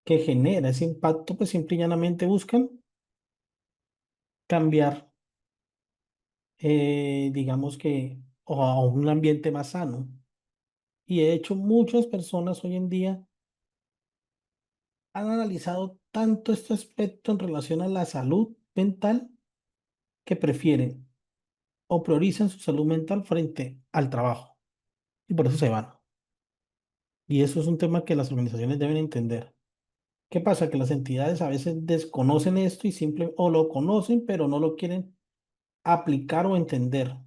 que genera ese impacto, pues simple y llanamente buscan cambiar, digamos que, o a un ambiente más sano. Y de hecho, muchas personas hoy en día han analizado tanto este aspecto en relación a la salud mental que prefieren o priorizan su salud mental frente al trabajo. Y por eso se van. Y eso es un tema que las organizaciones deben entender. ¿Qué pasa? Que las entidades a veces desconocen esto y simple o lo conocen, pero no lo quieren aplicar o entender.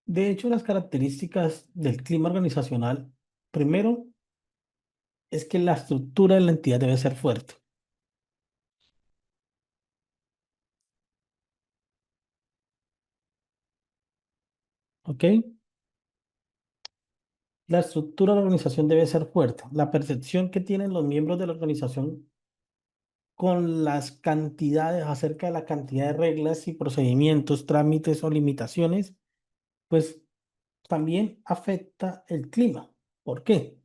De hecho, las características del clima organizacional, primero, es que la estructura de la entidad debe ser fuerte. ¿Ok? La estructura de la organización debe ser fuerte. La percepción que tienen los miembros de la organización con las cantidades, acerca de la cantidad de reglas y procedimientos, trámites o limitaciones, pues también afecta el clima. ¿Por qué?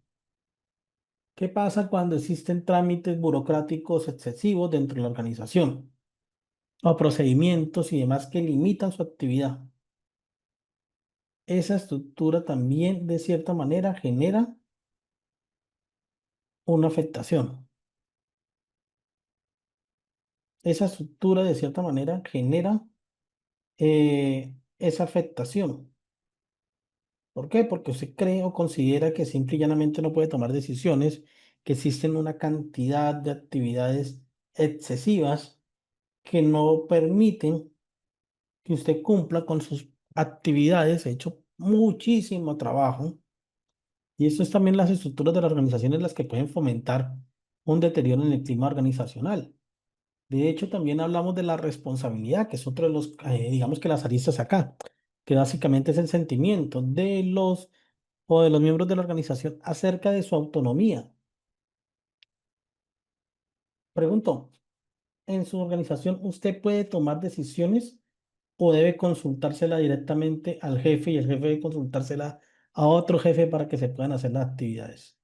¿Qué pasa cuando existen trámites burocráticos excesivos dentro de la organización o procedimientos y demás que limitan su actividad? Esa estructura también de cierta manera genera una afectación. Esa estructura de cierta manera genera esa afectación. ¿Por qué? Porque usted cree o considera que simple y llanamente no puede tomar decisiones, que existen una cantidad de actividades excesivas que no permiten que usted cumpla con sus actividades, he hecho muchísimo trabajo, y eso es también las estructuras de las organizaciones las que pueden fomentar un deterioro en el clima organizacional. De hecho, también hablamos de la responsabilidad, que es otro de los, digamos que las aristas acá, que básicamente es el sentimiento de los o de los miembros de la organización acerca de su autonomía. Pregunto, ¿en su organización usted puede tomar decisiones o debe consultársela directamente al jefe y el jefe debe consultársela a otro jefe para que se puedan hacer las actividades?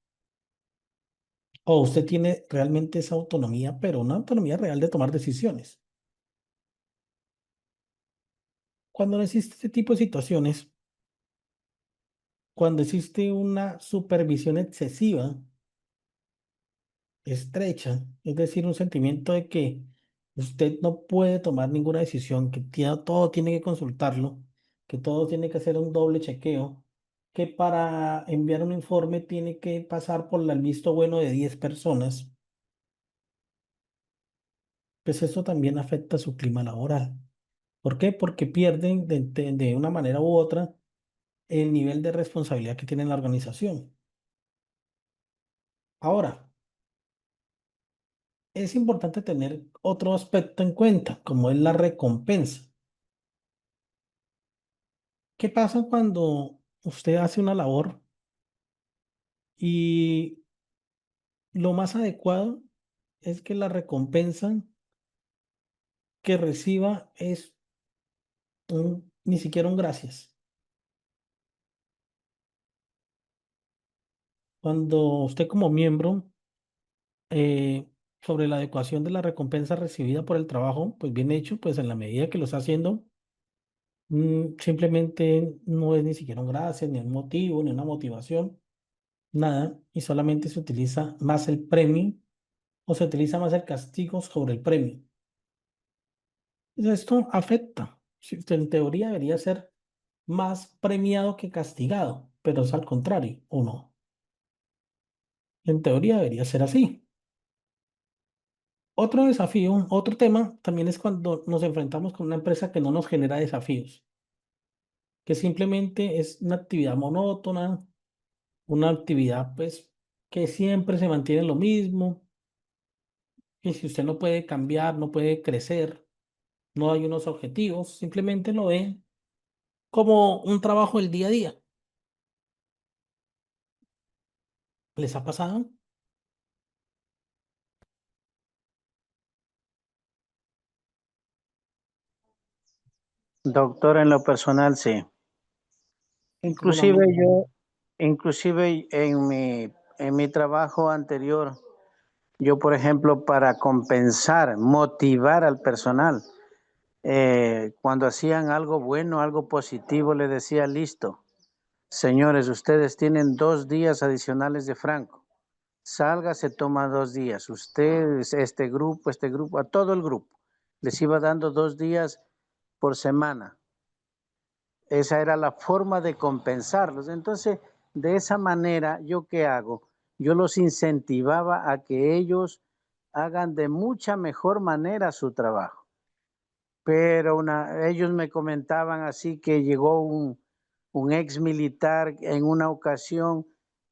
¿O usted tiene realmente esa autonomía, pero una autonomía real de tomar decisiones? Cuando no existe este tipo de situaciones, cuando existe una supervisión excesiva, estrecha, es decir, un sentimiento de que usted no puede tomar ninguna decisión, que todo tiene que consultarlo, que todo tiene que hacer un doble chequeo, que para enviar un informe tiene que pasar por el visto bueno de 10 personas, pues eso también afecta su clima laboral. ¿Por qué? Porque pierden de una manera u otra el nivel de responsabilidad que tiene la organización. Ahora, es importante tener otro aspecto en cuenta, como es la recompensa. ¿Qué pasa cuando usted hace una labor y lo más adecuado es que la recompensa que reciba es ni siquiera un gracias? Cuando usted como miembro, eh, sobre la adecuación de la recompensa recibida por el trabajo, pues bien hecho, pues en la medida que lo está haciendo, simplemente no es ni siquiera un gracias, ni un motivo, ni una motivación, nada, y solamente se utiliza más el premio o se utiliza más el castigo sobre el premio. Esto afecta. Si usted en teoría debería ser más premiado que castigado, pero es al contrario, ¿o no? En teoría debería ser así. Otro desafío, otro tema también es cuando nos enfrentamos con una empresa que no nos genera desafíos, que simplemente es una actividad monótona, una actividad pues que siempre se mantiene lo mismo, y si usted no puede cambiar, no puede crecer, no hay unos objetivos, simplemente lo ve como un trabajo del día a día. ¿Les ha pasado? Doctor, en lo personal, sí. Alguna Inclusive manera. yo, inclusive en mi trabajo anterior, yo, por ejemplo, para compensar, motivar al personal, cuando hacían algo bueno, algo positivo, le decía, listo, señores, ustedes tienen 2 días adicionales de franco. Salga, se toma 2 días. Ustedes, este grupo, a todo el grupo. Les iba dando 2 días por semana. Esa era la forma de compensarlos. Entonces, de esa manera, ¿yo qué hago? Yo los incentivaba a que ellos hagan de mucha mejor manera su trabajo. Pero ellos me comentaban así que llegó un ex militar en una ocasión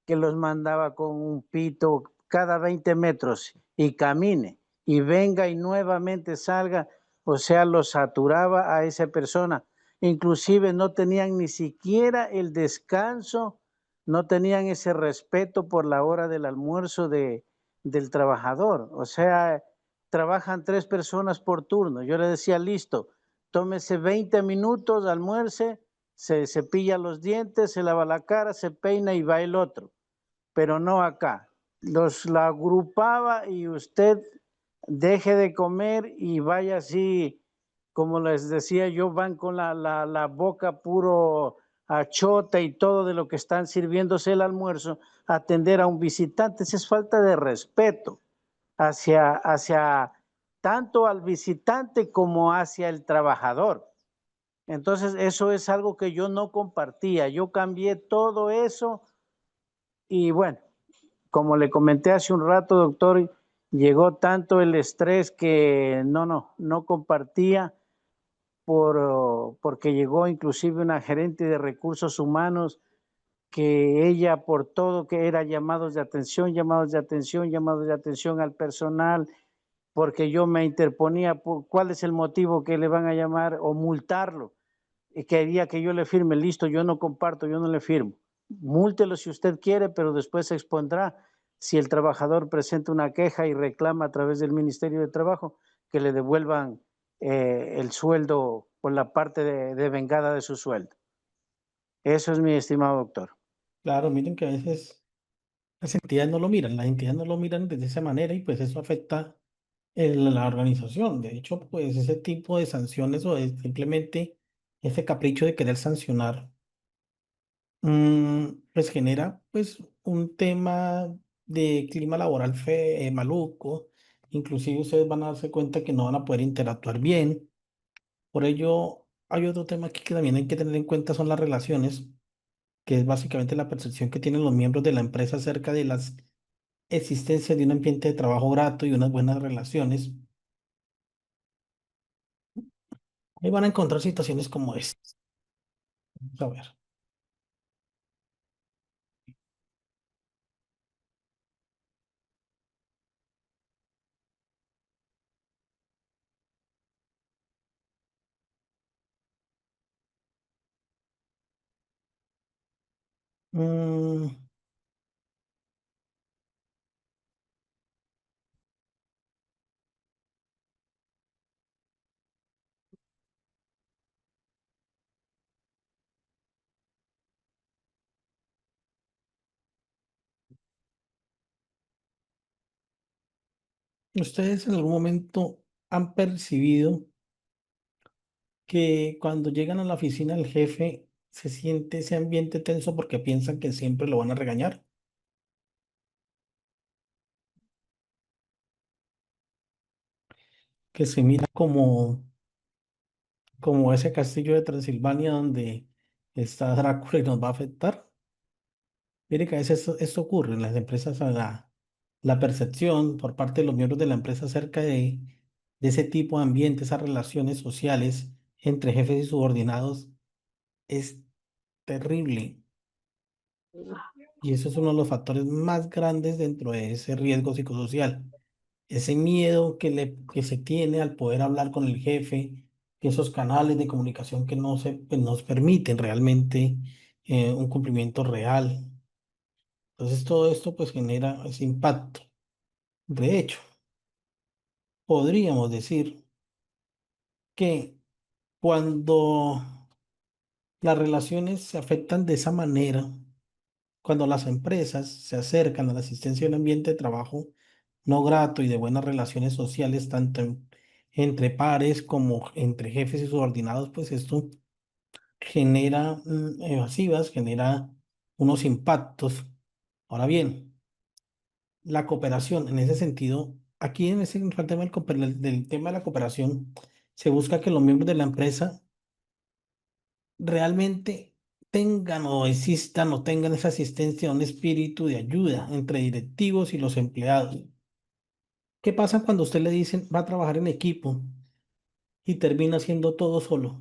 que los mandaba con un pito cada 20 metros y camine y venga y nuevamente salga, o sea, los saturaba a esa persona. Inclusive no tenían ni siquiera el descanso, no tenían ese respeto por la hora del almuerzo del trabajador. O sea, trabajan 3 personas por turno. Yo le decía, listo, tómese 20 minutos, almuerce, se cepilla los dientes, se lava la cara, se peina y va el otro. Pero no acá. La agrupaba y usted deje de comer y vaya así, como les decía yo, van con la boca puro achota y todo de lo que están sirviéndose el almuerzo, a atender a un visitante. Esa es falta de respeto hacia tanto al visitante como hacia el trabajador. Entonces, eso es algo que yo no compartía. Yo cambié todo eso y bueno, como le comenté hace un rato, doctor, llegó tanto el estrés que no compartía porque llegó inclusive una gerente de recursos humanos que ella por todo que era llamados de atención, llamados de atención, llamados de atención al personal, porque yo me interponía, ¿cuál es el motivo que le van a llamar o multarlo? Y quería que yo le firme, listo, yo no comparto, yo no le firmo. Múltelo si usted quiere, pero después se expondrá si el trabajador presenta una queja y reclama a través del Ministerio de Trabajo que le devuelvan el sueldo por la parte de vengada de su sueldo. Eso es mi estimado doctor. Claro, miren que a veces las entidades no lo miran, las entidades no lo miran de esa manera y pues eso afecta la organización. De hecho, pues ese tipo de sanciones o de simplemente ese capricho de querer sancionar, pues genera pues un tema de clima laboral maluco. Inclusive ustedes van a darse cuenta que no van a poder interactuar bien. Por ello, hay otro tema aquí que también hay que tener en cuenta, son las relaciones, que es básicamente la percepción que tienen los miembros de la empresa acerca de las existencias de un ambiente de trabajo grato y unas buenas relaciones. Ahí van a encontrar situaciones como estas. Vamos a ver. Mm, ¿Ustedes en algún momento han percibido que cuando llegan a la oficina el jefe se siente ese ambiente tenso porque piensan que siempre lo van a regañar? que se mira como ese castillo de Transilvania donde está Drácula y nos va a afectar. Mire que a veces esto ocurre en las empresas, a la percepción por parte de los miembros de la empresa acerca de ese tipo de ambiente, esas relaciones sociales entre jefes y subordinados es terrible. Y eso es uno de los factores más grandes dentro de ese riesgo psicosocial. Ese miedo que se tiene al poder hablar con el jefe, que esos canales de comunicación que no pues, nos permiten realmente un cumplimiento real. Entonces todo esto pues genera ese impacto. De hecho, podríamos decir que cuando las relaciones se afectan de esa manera, cuando las empresas se acercan a la asistencia de un ambiente de trabajo no grato y de buenas relaciones sociales, tanto entre pares como entre jefes y subordinados, pues esto genera evasivas, genera unos impactos. Ahora bien, la cooperación en ese sentido, aquí en el tema del tema de la cooperación, se busca que los miembros de la empresa realmente tengan o existan o tengan esa asistencia, un espíritu de ayuda entre directivos y los empleados. ¿Qué pasa cuando usted le dicen va a trabajar en equipo y termina haciendo todo solo?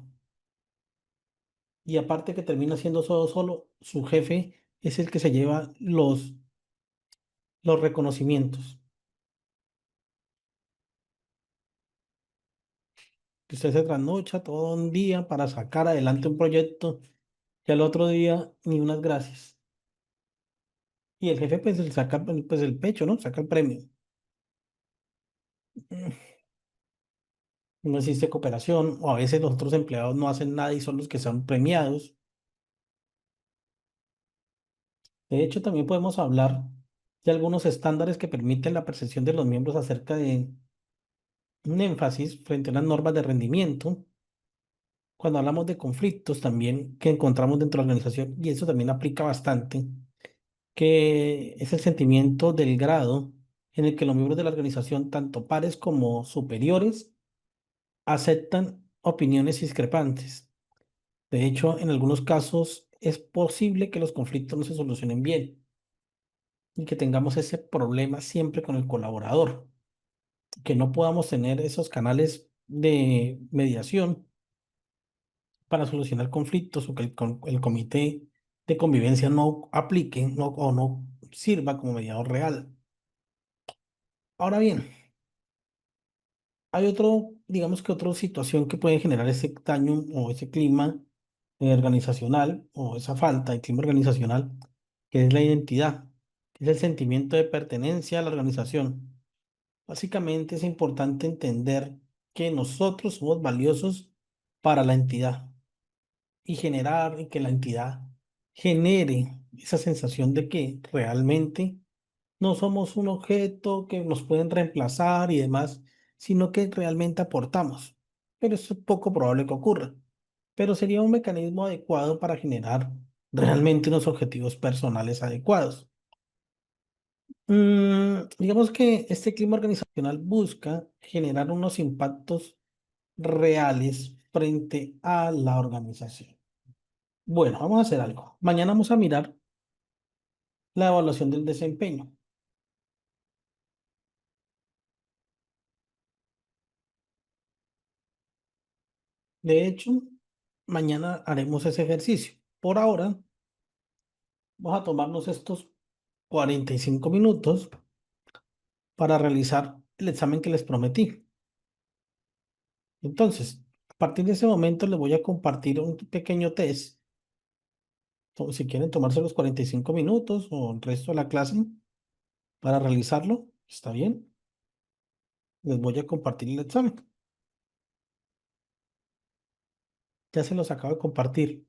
Y aparte que termina haciendo todo solo, su jefe es el que se lleva los reconocimientos. Que usted se trasnocha todo un día para sacar adelante un proyecto y al otro día ni unas gracias. Y el jefe pues le saca pues, el pecho, ¿no? Saca el premio. No existe cooperación o a veces los otros empleados no hacen nada y son los que son premiados. De hecho, también podemos hablar de algunos estándares que permiten la percepción de los miembros acerca de un énfasis frente a las normas de rendimiento. Cuando hablamos de conflictos también que encontramos dentro de la organización, y eso también aplica bastante, que es el sentimiento del grado en el que los miembros de la organización, tanto pares como superiores, aceptan opiniones discrepantes. De hecho, en algunos casos es posible que los conflictos no se solucionen bien y que tengamos ese problema siempre con el colaborador, que no podamos tener esos canales de mediación para solucionar conflictos o que el comité de convivencia no aplique o no sirva como mediador real. Ahora bien, hay digamos que otra situación que puede generar ese daño o ese clima organizacional o esa falta de clima organizacional, que es la identidad, que es el sentimiento de pertenencia a la organización. Básicamente es importante entender que nosotros somos valiosos para la entidad y generar y que la entidad genere esa sensación de que realmente no somos un objeto que nos pueden reemplazar y demás, sino que realmente aportamos. Pero es poco probable que ocurra. Pero sería un mecanismo adecuado para generar realmente unos objetivos personales adecuados. Digamos que este clima organizacional busca generar unos impactos reales frente a la organización. Bueno, vamos a hacer algo. Mañana vamos a mirar la evaluación del desempeño. De hecho, mañana haremos ese ejercicio. Por ahora, vamos a tomarnos estos 45 minutos para realizar el examen que les prometí. Entonces, a partir de ese momento les voy a compartir un pequeño test. Si quieren tomarse los 45 minutos o el resto de la clase para realizarlo, está bien. Les voy a compartir el examen. Ya se los acabo de compartir.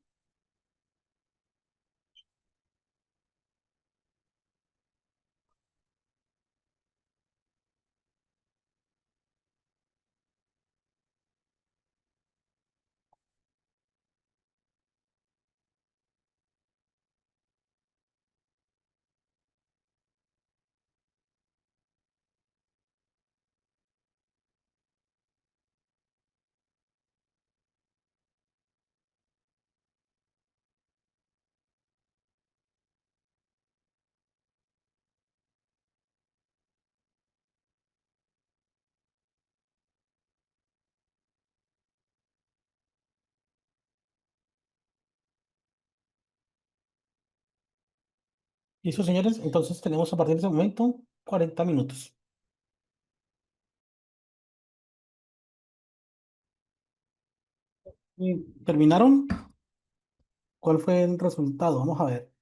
¿Listo, señores? Entonces tenemos a partir de ese momento 40 minutos. ¿Terminaron? ¿Cuál fue el resultado? Vamos a ver.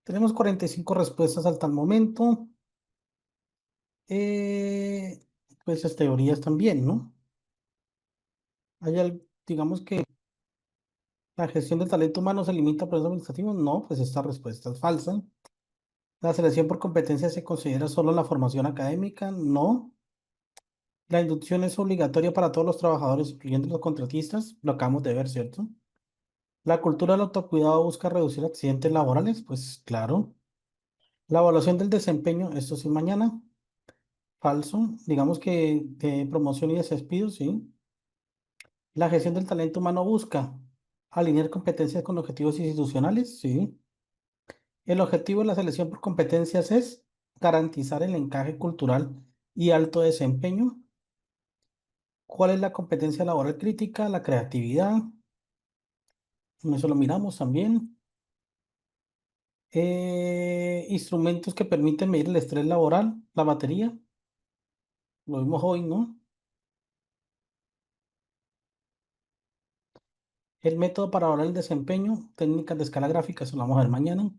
Tenemos 45 respuestas hasta el momento. Eh, pues las teorías también, ¿no? Digamos que la gestión del talento humano se limita a procesos administrativos. No, pues esta respuesta es falsa. La selección por competencia se considera solo la formación académica. No. La inducción es obligatoria para todos los trabajadores, incluyendo los contratistas. Lo acabamos de ver, ¿cierto? La cultura del autocuidado busca reducir accidentes laborales. Pues claro. La evaluación del desempeño, esto sí mañana. Falso. Digamos que de promoción y despido, sí. La gestión del talento humano busca alinear competencias con objetivos institucionales, sí. El objetivo de la selección por competencias es garantizar el encaje cultural y alto desempeño. ¿Cuál es la competencia laboral crítica? La creatividad. Eso lo miramos también. Instrumentos que permiten medir el estrés laboral, la batería. Lo vimos hoy, ¿no? El método para valorar el desempeño, técnicas de escala gráfica, eso lo vamos a ver mañana.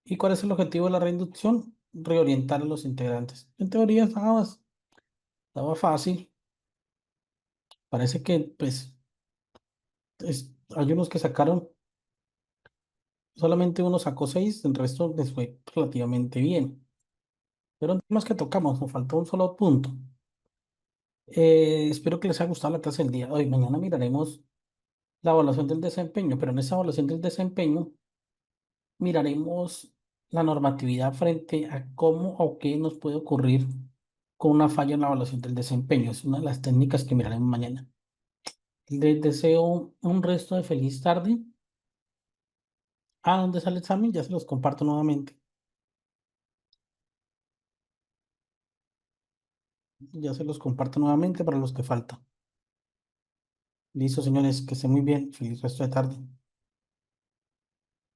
¿Y cuál es el objetivo de la reinducción? Reorientar a los integrantes. En teoría estaba fácil. Parece que, pues, hay unos que sacaron, solamente uno sacó 6, el resto les fue relativamente bien. Pero en temas que tocamos, nos faltó un solo punto. Espero que les haya gustado la clase del día de hoy. Mañana miraremos la evaluación del desempeño, pero en esa evaluación del desempeño miraremos la normatividad frente a cómo o qué nos puede ocurrir con una falla en la evaluación del desempeño. Es una de las técnicas que miraremos mañana. Les deseo un resto de feliz tarde. ¿Dónde sale el examen? Ya se los comparto nuevamente. Ya se los comparto nuevamente para los que faltan. Listo, señores, que estén muy bien. Feliz resto de tarde.